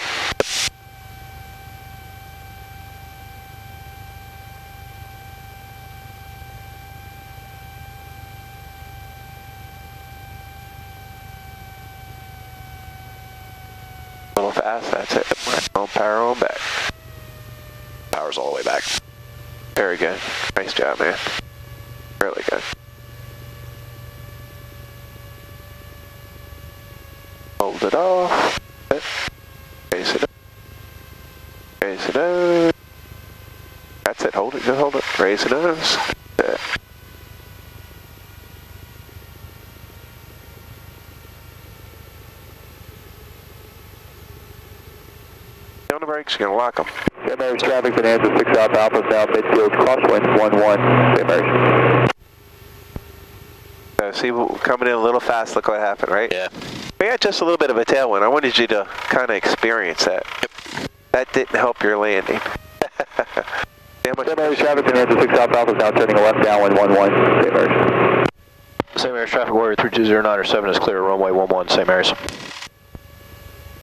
A little fast, that's it. On power on back. Power's all the way back. Very good. Nice job, man. Really good. Hold it off. Raise it up. Raise it up. That's it. Hold it. Just hold it. Raise it up. That's it. On the brakes, you're going to lock them. St. Mary's traffic, Bonanza 6 Alpha Alpha, now midfield, crosswind 11, St. Mary's. See, coming in a little fast, look what happened, right? Yeah. We had just a little bit of a tailwind. I wanted you to kind of experience that. Yep. That didn't help your landing. St. Mary's traffic, Bonanza 6 Alpha Alpha, now turning left downwind 11, St. Mary's. St. Mary's traffic warrior 320907 is clear runway 11, St. Mary's.